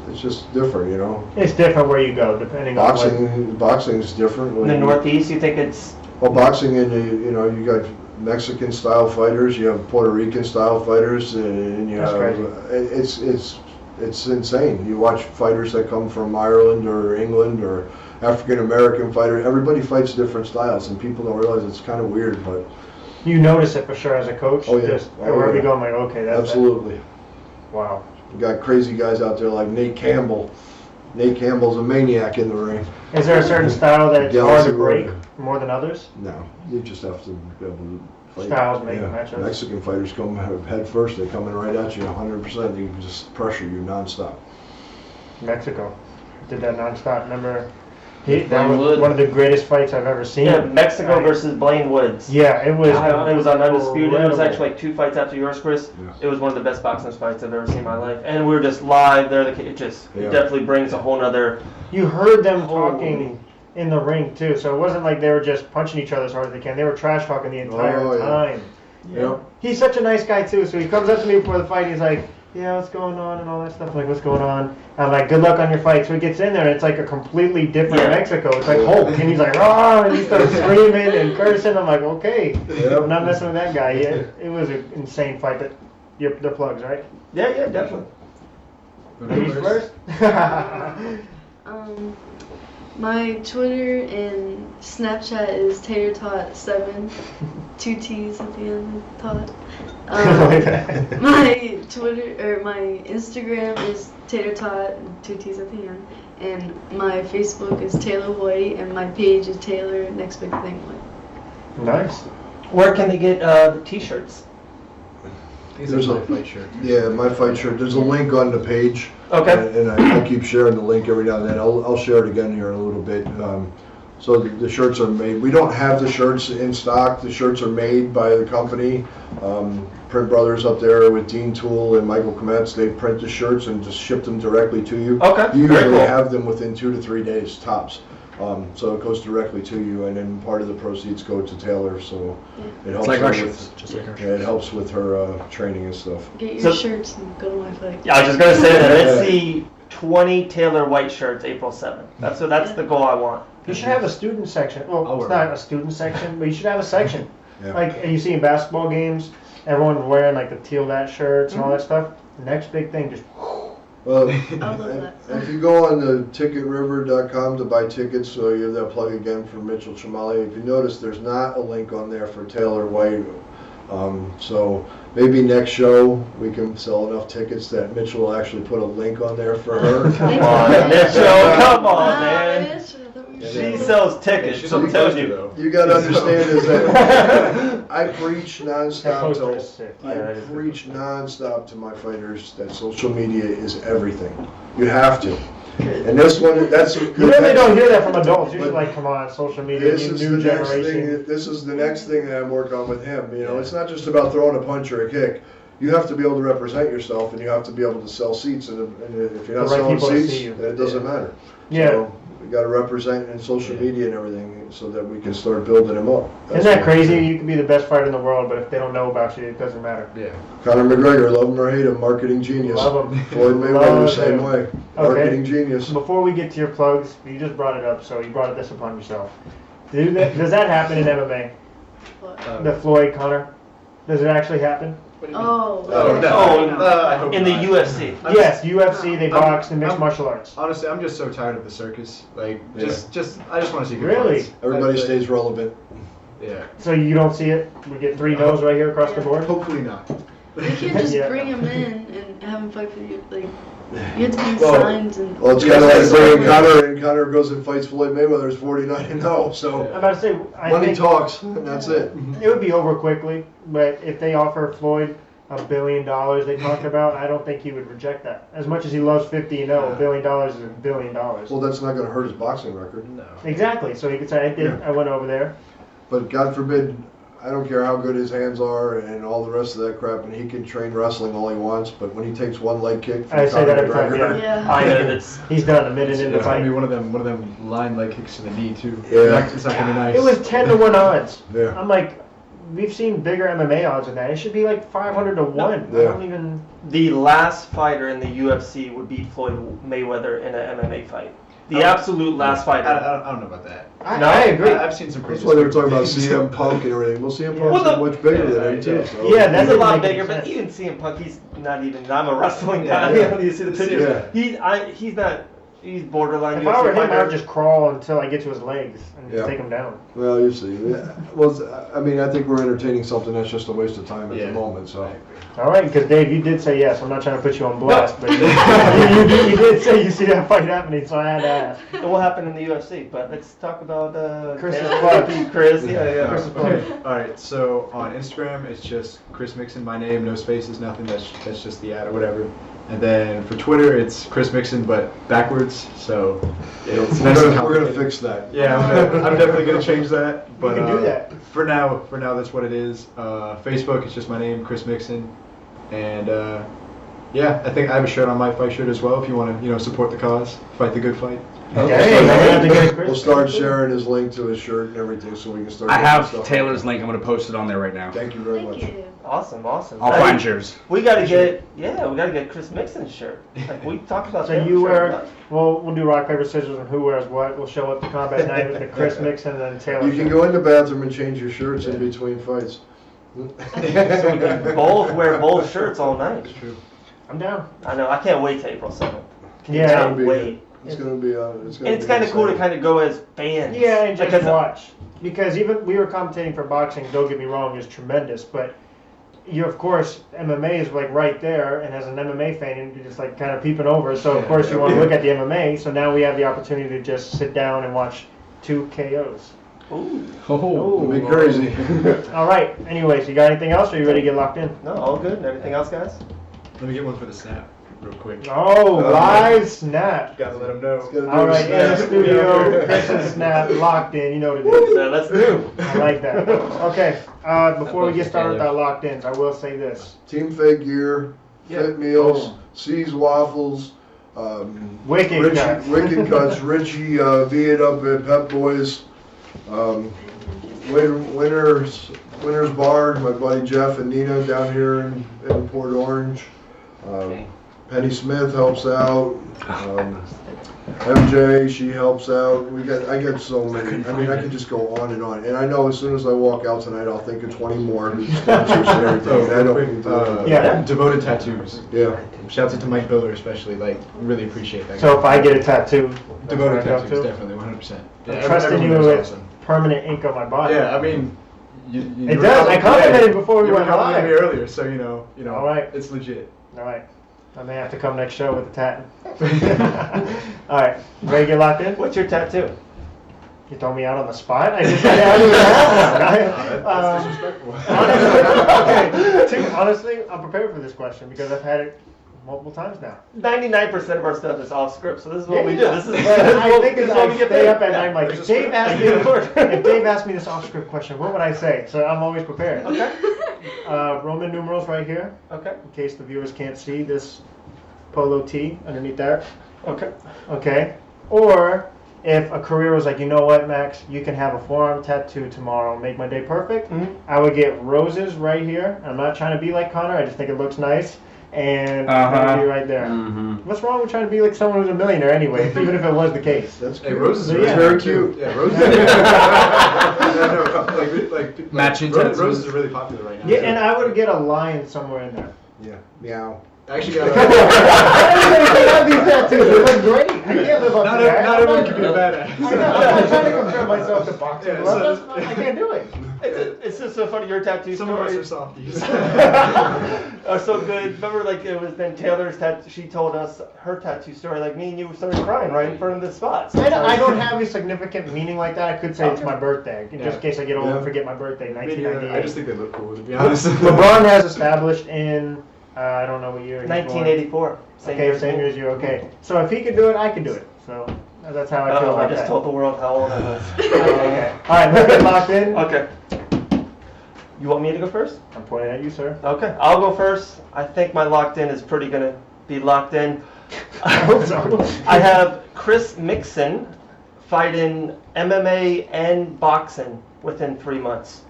it's just different, It's different where you go, depending on Boxing is different. In the Northeast, you think it's Well, boxing and you got Mexican style fighters, you have Puerto Rican style fighters, and you That's have it's insane. You watch fighters that come from Ireland or England or African American fighters. Everybody fights different styles, and people don't realize it's kind of weird, but You notice it for sure as a coach. Oh, yeah. Just Oh, wherever yeah. you go, I'm like, okay, that's absolutely. Wow. You got crazy guys out there like Nate Campbell. Nate Campbell's a maniac in the ring. Is there a certain style that it's hard to Galaxy break Warrior. more than others? No, you just have to be able to fight. Styles make matchups. Mexican fighters come head first. They come in right at you 100%. They can just pressure you nonstop. Mexico did that nonstop. Remember, that Blaine was Wood. one of the greatest fights I've ever seen. yeah, Mexico Right. versus Blaine Woods. Yeah, it was. It was on Undisputed. It was incredible. actually like 2 fights after yours, Chris. Yeah. It was one of the best boxing fights I've ever seen in my life. And we were just live there. It Yeah. definitely brings a whole nother. You heard them Holy. talking in the ring too, so it wasn't like they were just punching each other as hard as they can. They were trash talking the entire Oh, yeah. time. Yeah. He's such a nice guy too. So he comes up to me before the fight. He's like, "Yeah, what's going on?" and all that stuff. I'm like, "What's going on?" I'm like, "Good luck on your fight." So he gets in there, and it's like a completely different Yeah. Mexico. It's like Hulk, and he's like, "Oh!" and he starts screaming and cursing. I'm like, "Okay, Yeah. I'm not messing with that guy." Yeah, it was an insane fight. But the plugs, right? Yeah, definitely. Ladies first. My Twitter and Snapchat is TaylorTaught7, 2 T's at the end of Taught. My my Instagram is TaylorTaught, 2 T's at the end, and my Facebook is Tayolr White, and my page is Tayolr Next Big Thing White. Nice. Where can they get the T-shirts? There's a fight shirt. Yeah, my fight shirt. There's a link on the page. Okay. And I keep sharing the link every now and then. I'll share it again here in a little bit. So the shirts are made. We don't have the shirts in stock. The shirts are made by the company. Print Brothers up there with Dean Toole and Michael Kometz. They print the shirts and just ship them directly to you. Okay. You Very usually cool. have them within 2 to 3 days tops. So it goes directly to you, and then part of the proceeds go to Tayolr. So it helps It's like her our with, shirts. Just like our yeah, it helps with her training and stuff. Get your So- shirts and go to my fight. Yeah, I was just gonna say that. Let's see 20 Tayolr white shirts April 7th. That's the goal I want. You should have a student section. Well, I'll it's work not on a student section, but you should have a section. Yeah. Like you see in basketball games, everyone's wearing like the teal that shirts and all that stuff. The next big thing, just Well, I love that. if you go on the ticketriver.com to buy tickets, so you have that plug again for Mitchell Chamali. If you notice, there's not a link on there for Tayolr White. So maybe next show we can sell enough tickets that Mitchell will actually put a link on there for her. Come on, Mitchell. Come on, man. I thought we She should. sells tickets. She's I'm on telling poster, you. though. You gotta understand is that I preach that nonstop poster to is sick. I Yeah, that is good. preach nonstop to my fighters that social media is everything. You have to. And this one, that's You really don't hear that from adults. Usually, But like, come on, social media, This is new the next generation. thing. This is the next thing that I'm working on with him. You know, it's not just about throwing a punch or a kick. You have to be able to represent yourself, and you have to be able to sell seats. And if you're not The right selling people to seats, see you. then it doesn't matter. Yeah. So we got to represent in social media and everything, so that we can start building them up. Isn't that crazy? You can be the best fighter in the world, but if they don't know about you, it doesn't matter. Yeah. Conor McGregor, love him or hate him, marketing genius. Love him. Floyd Mayweather, Love same him. way, marketing genius. Before we get to your plugs, you just brought it up, so you brought this upon yourself. Does that happen in MMA? What? The Floyd Conor? Does it actually happen? Oh. Oh, yeah. no. Oh, I hope in the not. UFC. Yes, UFC, they I'm- box and mixed I'm- martial arts. Honestly, I'm just so tired of the circus. Like, Yeah. I just want to see good Really? fights. Everybody Like, stays relevant. Yeah. So you don't see it? We get 3 no's right here across the board? Hopefully not. You can't just Yeah. bring him in and have him fight for you. Like, you have to be Well, signed and. Well, it's kind of like bringing Conor, and Conor goes and fights Floyd Mayweather, is 49-0. So I'm about to say, I money think talks, and that's it. it would be over quickly, but if they offer Floyd $1 billion they talked about, I don't think he would reject that. As much as he loves 50 and 0, $1 billion is $1 billion. Well, that's not going to hurt his boxing record. No. Exactly. So he could say, I went over there. But God forbid, I don't care how good his hands are and all the rest of that crap, and he can train wrestling all he wants, but when he takes one leg kick from I say that Conor every time, McGregor, Yeah. I know that's. He's done a minute It's in the gonna fight. be one of them line leg kicks to the knee too. Yeah. It's not gonna be nice. It was 10-1 odds. Yeah. I'm like, we've seen bigger MMA odds than that. It should be like 500-1. Yeah. I don't even. The last fighter in the UFC would beat Floyd Mayweather in an MMA fight. The Oh. absolute last I fighter. don't know about that. I agree. I've seen some That's crazy. why they were talking about stuff. CM Punk and everything. Well, CM Yeah. Punk's Well, much bigger than him, too. yeah. So. Yeah, that's He's a lot doesn't make bigger, any but sense. even CM Punk, he's not even. I'm a wrestling Yeah, guy. yeah. You see the picture? Yeah. He's not. He's borderline If I were UFC him, I would fighter. just crawl until I get to his legs and just Yeah. take him down. Well, you see. Yeah. Well, I mean, I think we're entertaining something that's just a waste of time at Yeah. the moment. So. All right, because Dave, you did say yes. I'm not trying to put you on blast, but you did say you see that fight happening, so I had to ask. It will happen in the UFC, but let's talk about Chris's Dan, plugs. Ricky, Chris. Yeah. Chris's plugs. All right, so on Instagram it's just Chris Mixen, my name, no spaces, nothing. That's just the ad or whatever. And then for Twitter it's Chris Mixen but backwards. So it's nice and We're gonna complicated. fix that. Yeah, I'm definitely gonna change that. But can do that. For now that's what it is. Facebook it's just my name, Chris Mixen, and yeah, I think I have a shirt on my fight shirt as well. If you want to, support the cause, fight the good fight. Okay, I'm gonna have to get Chris. We'll start sharing his link to his shirt and everything, so we can start. I getting have stuff. Taylor's link. I'm going to post it on there right now. Thank you very much. Thank you. Awesome. I'll Hey, find yours. We gotta get Chris Mixon's shirt. Like we talked about. So that you shirt, wear, right? we'll do rock, paper, scissors, and who wears what. We'll show up to combat night with the Chris Mixon and then Taylor. You can go in the bathroom and change your shirts in between fights. So we can both wear both shirts all night. It's true. I'm down. I know. I can't wait till April 7th. Yeah, Can't be wait. It's gonna be. And it's kind of cool to kind of go as fans. Yeah, and just Because- watch. Because even we were commentating for boxing, don't get me wrong, is tremendous, but you of course MMA is like right there, and as an MMA fan, you're just like kind of peeping over. So of course you want to look at the MMA. So now we have the opportunity to just sit down and watch 2 KOs. Ooh. Oh, It'd be crazy. All right. Anyways, you got anything else? Or are you ready to get locked in? No, all good. Anything else, guys? Let me get one for the snap, real quick. Oh, live snap. Gotta let them know. All right, in the studio, Chris and Snap locked in. You know what it is. So let's do. I like that. Okay. Before we get started with our locked ins, I will say this. Team Fake Gear, Fit Meals, C's Waffles, Wicked Richie, Cutz. Wicked Cutz, Richie Veit up at Pep-Boys, Winners Bar, my buddy Jeff and Nina down here in Port Orange. Penny Smith helps out. MJ, she helps out. I got so many. I mean, I could just go on. And I know as soon as I walk out tonight, I'll think of 20 more sponsors and everything. I don't. Yeah. Devoted Tattoos. Yeah. Shouts out to Mike Biller especially. Like, really appreciate that. So if I get a tattoo, Devoted that's Tattoos, what I go definitely, 100%. to? I'm trusting you with permanent ink on my body. Yeah, I mean, you It were does. I complimented before we you were went complimenting live. me earlier, so you know, All right. it's legit. All right. I may have to come next show with a tat. All right. Ready to get locked in? What's your tattoo? You throw me out on the spot? I just I don't even have one. That's disrespectful. Honestly, I'm prepared for this question because I've had it multiple times now. 99% of our stuff is off script, so this is what we do. This is I think this it's is what I we get stay paid. up at night like, There's if a Dave, asked me if Dave asked me this off-script question, what would I say? So I'm always prepared. Okay. Roman numerals right here, Okay. in case the viewers can't see this polo tee underneath there. Okay. Okay. Or if a career was like, you know what, Max, you can have a forearm tattoo tomorrow, make my day perfect. Mhm. I would get roses right here. I'm not trying to be like Connor. I just think it looks nice. And Uh-huh. maybe right there. Mm-hmm. What's wrong with trying to be like someone who's a millionaire anyway, even if it was the case? That's Hey, cute. roses are Yeah. Very cute. Yeah, roses. like Matching roses, tattoos. roses are really popular right now. Yeah, and I would get a lion somewhere in there. Yeah. Meow. I actually got. Everybody can have these tattoos. They look great. I can't live up to that. Not everyone can be a badass. I know. I'm trying to compare myself to boxing Yeah, gloves. so- I can't do it. It's just so funny. Your tattoo Some of us story are softies. are so good. Remember, like it was then Taylor's tattoo. She told us her tattoo story. Like me and you started crying right in front of the spots. I don't have a significant meaning like that. I could say it's my birthday, just in case I get old and Yeah. forget my birthday, I just 1998. think they look cool, to be honest. LeBron has established in, I don't know what year. he's born. 1984. Okay, same year as you. Okay, so if he could do it, I could do it. So that's how I feel Oh, I about just that. told the world how old I was. Okay. All right, let's get locked in. Okay. You want me to go first? I'm pointing at you, sir. Okay, I'll go first. I think my locked in is pretty gonna be locked in. I hope so. I have Chris Mixen fighting MMA and boxing within 3 months.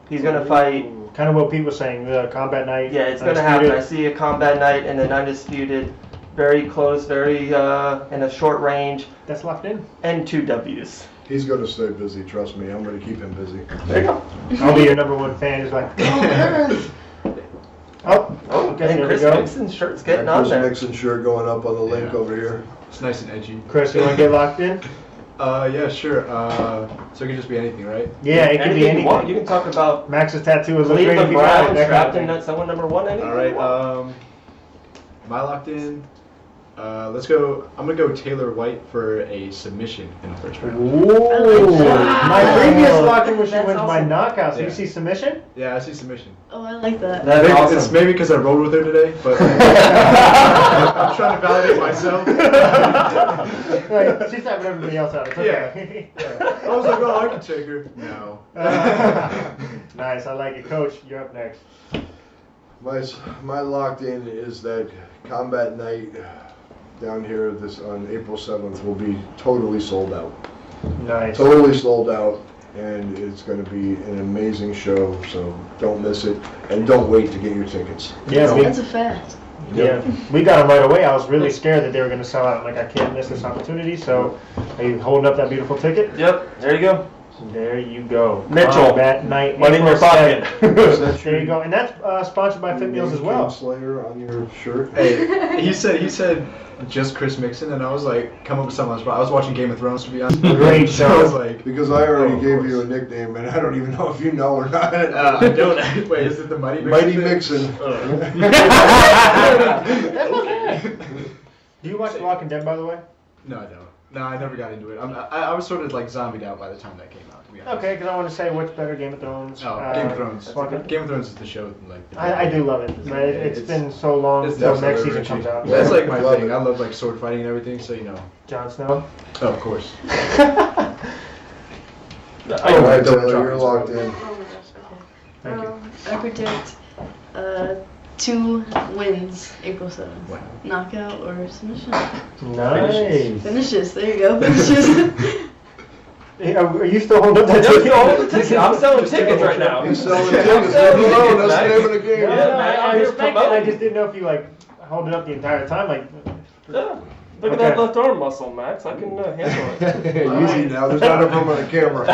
He's gonna fight. Kind of what Pete was saying, the combat night. Yeah, it's gonna happen. I Undisputed. see a combat night and an undisputed, very close, very in a short range, That's locked in. and 2 W's. He's going to stay busy, trust me. I'm going to keep him busy. There you go. I'll be your number one fan. He's like, oh, okay, And there we Chris go. Mixen's shirt's getting on Chris there. Mixon shirt going up on the link Yeah. over here. It's nice and edgy. Chris, you want to get locked in? Yeah, sure. So it can just be anything, right? Yeah, it could be you want. anything. You can talk about Max's tattoo is look great if Cleveland you got it. Browns That kind of drafting thing. someone number 1. Anything All right. you want. Am I locked in? Let's go. I'm gonna go Tayolr White for a submission in the first round. Ooh. that. My previous lock-in was she That's wins by awesome. knockout. So you Yeah. see submission? Yeah, I see submission. Oh, I like that. That's Maybe, awesome. It's maybe because I rolled with her today, but I'm trying to validate myself. Right, she's having everybody else out. It's okay. I was like, oh, I can take her. No. Nice, I like it. Coach, you're up next. My locked in is that combat night down here on April 7th will be totally sold out. Nice. Totally sold out, and it's going to be an amazing show, so don't miss it, and don't wait to get your tickets. Yeah, we, That's a fact. yeah, we got them right away. I was really scared that they were going to sell out. I'm like, I can't miss this opportunity. So, are you holding up that beautiful ticket? Yep. There you go. There you go. Mitchell, That night, money in your April pocket. 7th. There you go. And that's sponsored by Fit Meals as well. Slayer on your shirt. Hey, he said just Chris Mixon, and I was like, come up with something else. But I was watching Game of Thrones, to be honest. Great So I was show. like, Because I already Oh, of gave course. you a nickname, and I don't even know if you know or not. I don't. Wait, is it the Mighty Mixon? Mighty thing? Mixon. Do you watch The Walking Dead, by the way? No, I don't. No, I never got into it. I was sort of like zombied out by the time that came out, to be honest. Okay, because I want to say what's better, Game of Thrones? Oh, Game of Thrones. fucking- Game of Thrones is the show. Like I do love it, but it's been so long It's until next definitely season Richie. comes out. That's like my Love thing. it. I love like sword fighting and everything. So Jon Snow. Oh, of course. All right, Don't Taylor, drop you're this locked one. in. Oh my gosh, okay. Thank you. I predict 2 wins April 7th. Wow. Knockout or submission. Nice. Finishes, there you go. Finishes. Hey, are you still holding up that No, ticket? you hold the ticket. I'm selling tickets right now. He's selling I'm tickets. selling Leave him alone. tickets, That's the Max. name of the game. No, Yeah, no, man, I I'm here respect it. I promoting. just didn't know if you like hold it up the entire time. Like, Yeah. Look at Okay. that left arm muscle, Max. I can handle it. Easy now. There's not a room on the camera.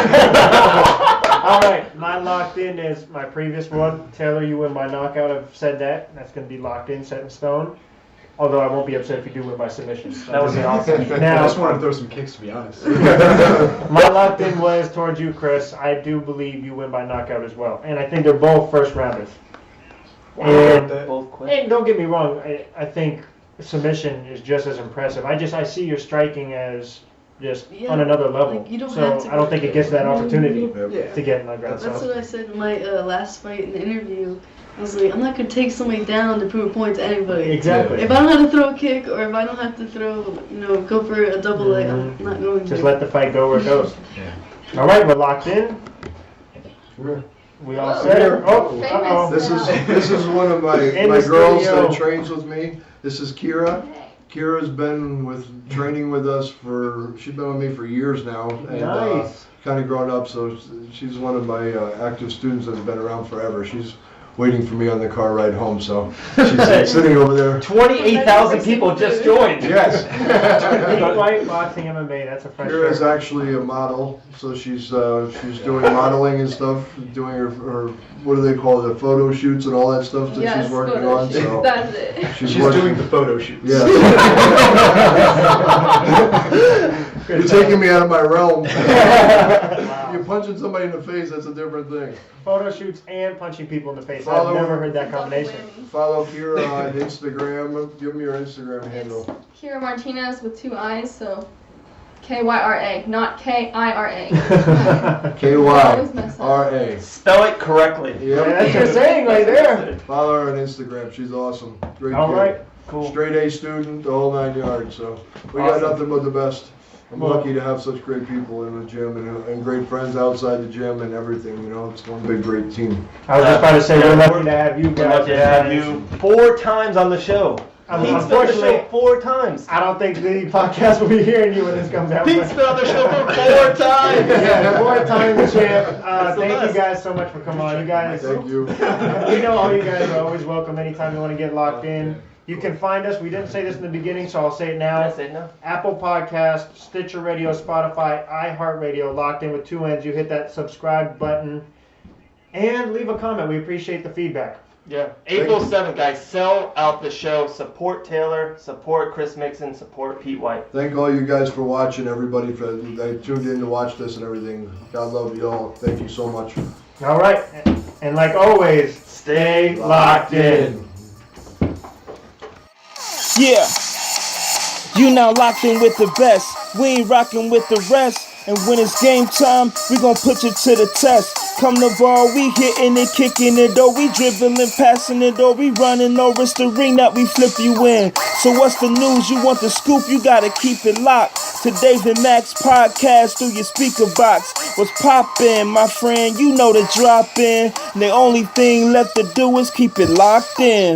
all right, my locked in is my previous one. Taylor, you win by knockout. I've said that. That's going to be locked in, set in stone. Although I won't be upset if you do win by submission. That would be awesome. I Now, just want to throw some kicks, to be honest. my locked in was towards you, Chris. I do believe you win by knockout as well, and I think they're both first rounders. And, Both quick. and don't get me wrong, I think submission is just as impressive. I see your striking as just Yeah, on another level. like, you don't so have to I don't think it gets that opportunity Yeah. to get in the ground. That's So what I said in my last fight in the interview. I was like, I'm not gonna take somebody down to prove a point to anybody. exactly. If I don't have to throw a kick or if I don't have to throw, go for a double leg, I'm not going to. Just let the fight go where it goes. Yeah. All right, we're locked in. We all set? Oh, uh-oh. This is one of my In my the girls studio. that trains with me. This is Kira. Kira's been training with us she's been with me for years now, and Nice. kind of grown up. So she's one of my active students that's been around forever. She's waiting for me on the car ride home, so she's sitting over there. 28,000 people just joined. Yes. White boxing MMA, that's a fresh Kira is shirt. actually a model, so she's doing modeling and stuff, doing her what do they call it, the photo shoots and all that stuff that she's working on. So That's it. she's She's working. doing the photo shoots. Yeah. You're taking me out of my realm. You're punching somebody in the face, that's a different thing. Photo shoots and punching people in the face. Follow- I've never heard that combination. Follow Kira on Instagram. Give me your Instagram handle. Kira Martinez with 2 I's, so Kyra, not Kira. Kyra. Spell it correctly. Yeah, that's Yep. what you're saying right there. Follow her on Instagram. She's awesome. Great All kid. right, cool. Straight A student, the whole 9 yards. So we got Awesome. nothing but the best. I'm Well- lucky to have such great people in the gym and great friends outside the gym and everything. It's one big great team. I was just about to say, we're lucky to have you We're guys. lucky to have you 4 times on the show. I mean, Pete's been on the show unfortunately, 4 times. I don't think the podcast will be hearing you when this comes out. Pete's been on the show for 4 times. Yeah, 4-time champ. That's the Thank you best. guys so much for coming on. You guys, Thank you. you know, all you guys are always welcome anytime you want to get locked in. You can find us. We didn't say this in the beginning, so I'll say it now. That's it now. Apple Podcast, Stitcher Radio, Spotify, iHeartRadio, locked in with 2 N's. You hit that subscribe button and leave a comment. We appreciate the feedback. Yeah. April 7th, guys. Sell out the show. Support Taylor. Support Chris Mixen. Support Pete White. Thank all you guys for watching, everybody that tuned in to watch this and everything. God love you all. Thank you so much. All right. And like always, stay locked in. Yeah, you now locked in with the best. We ain't rocking with the rest. And when it's game time, we gon' put you to the test. Come the ball, we hitting it, kicking it, or we dribbling, passing it, or we running, or it's the ring that we flip you in. So what's the news? You want the scoop? You gotta keep it locked. To David Max podcast through your speaker box. What's poppin', my friend? You know the drop in. And the only thing left to do is keep it locked in.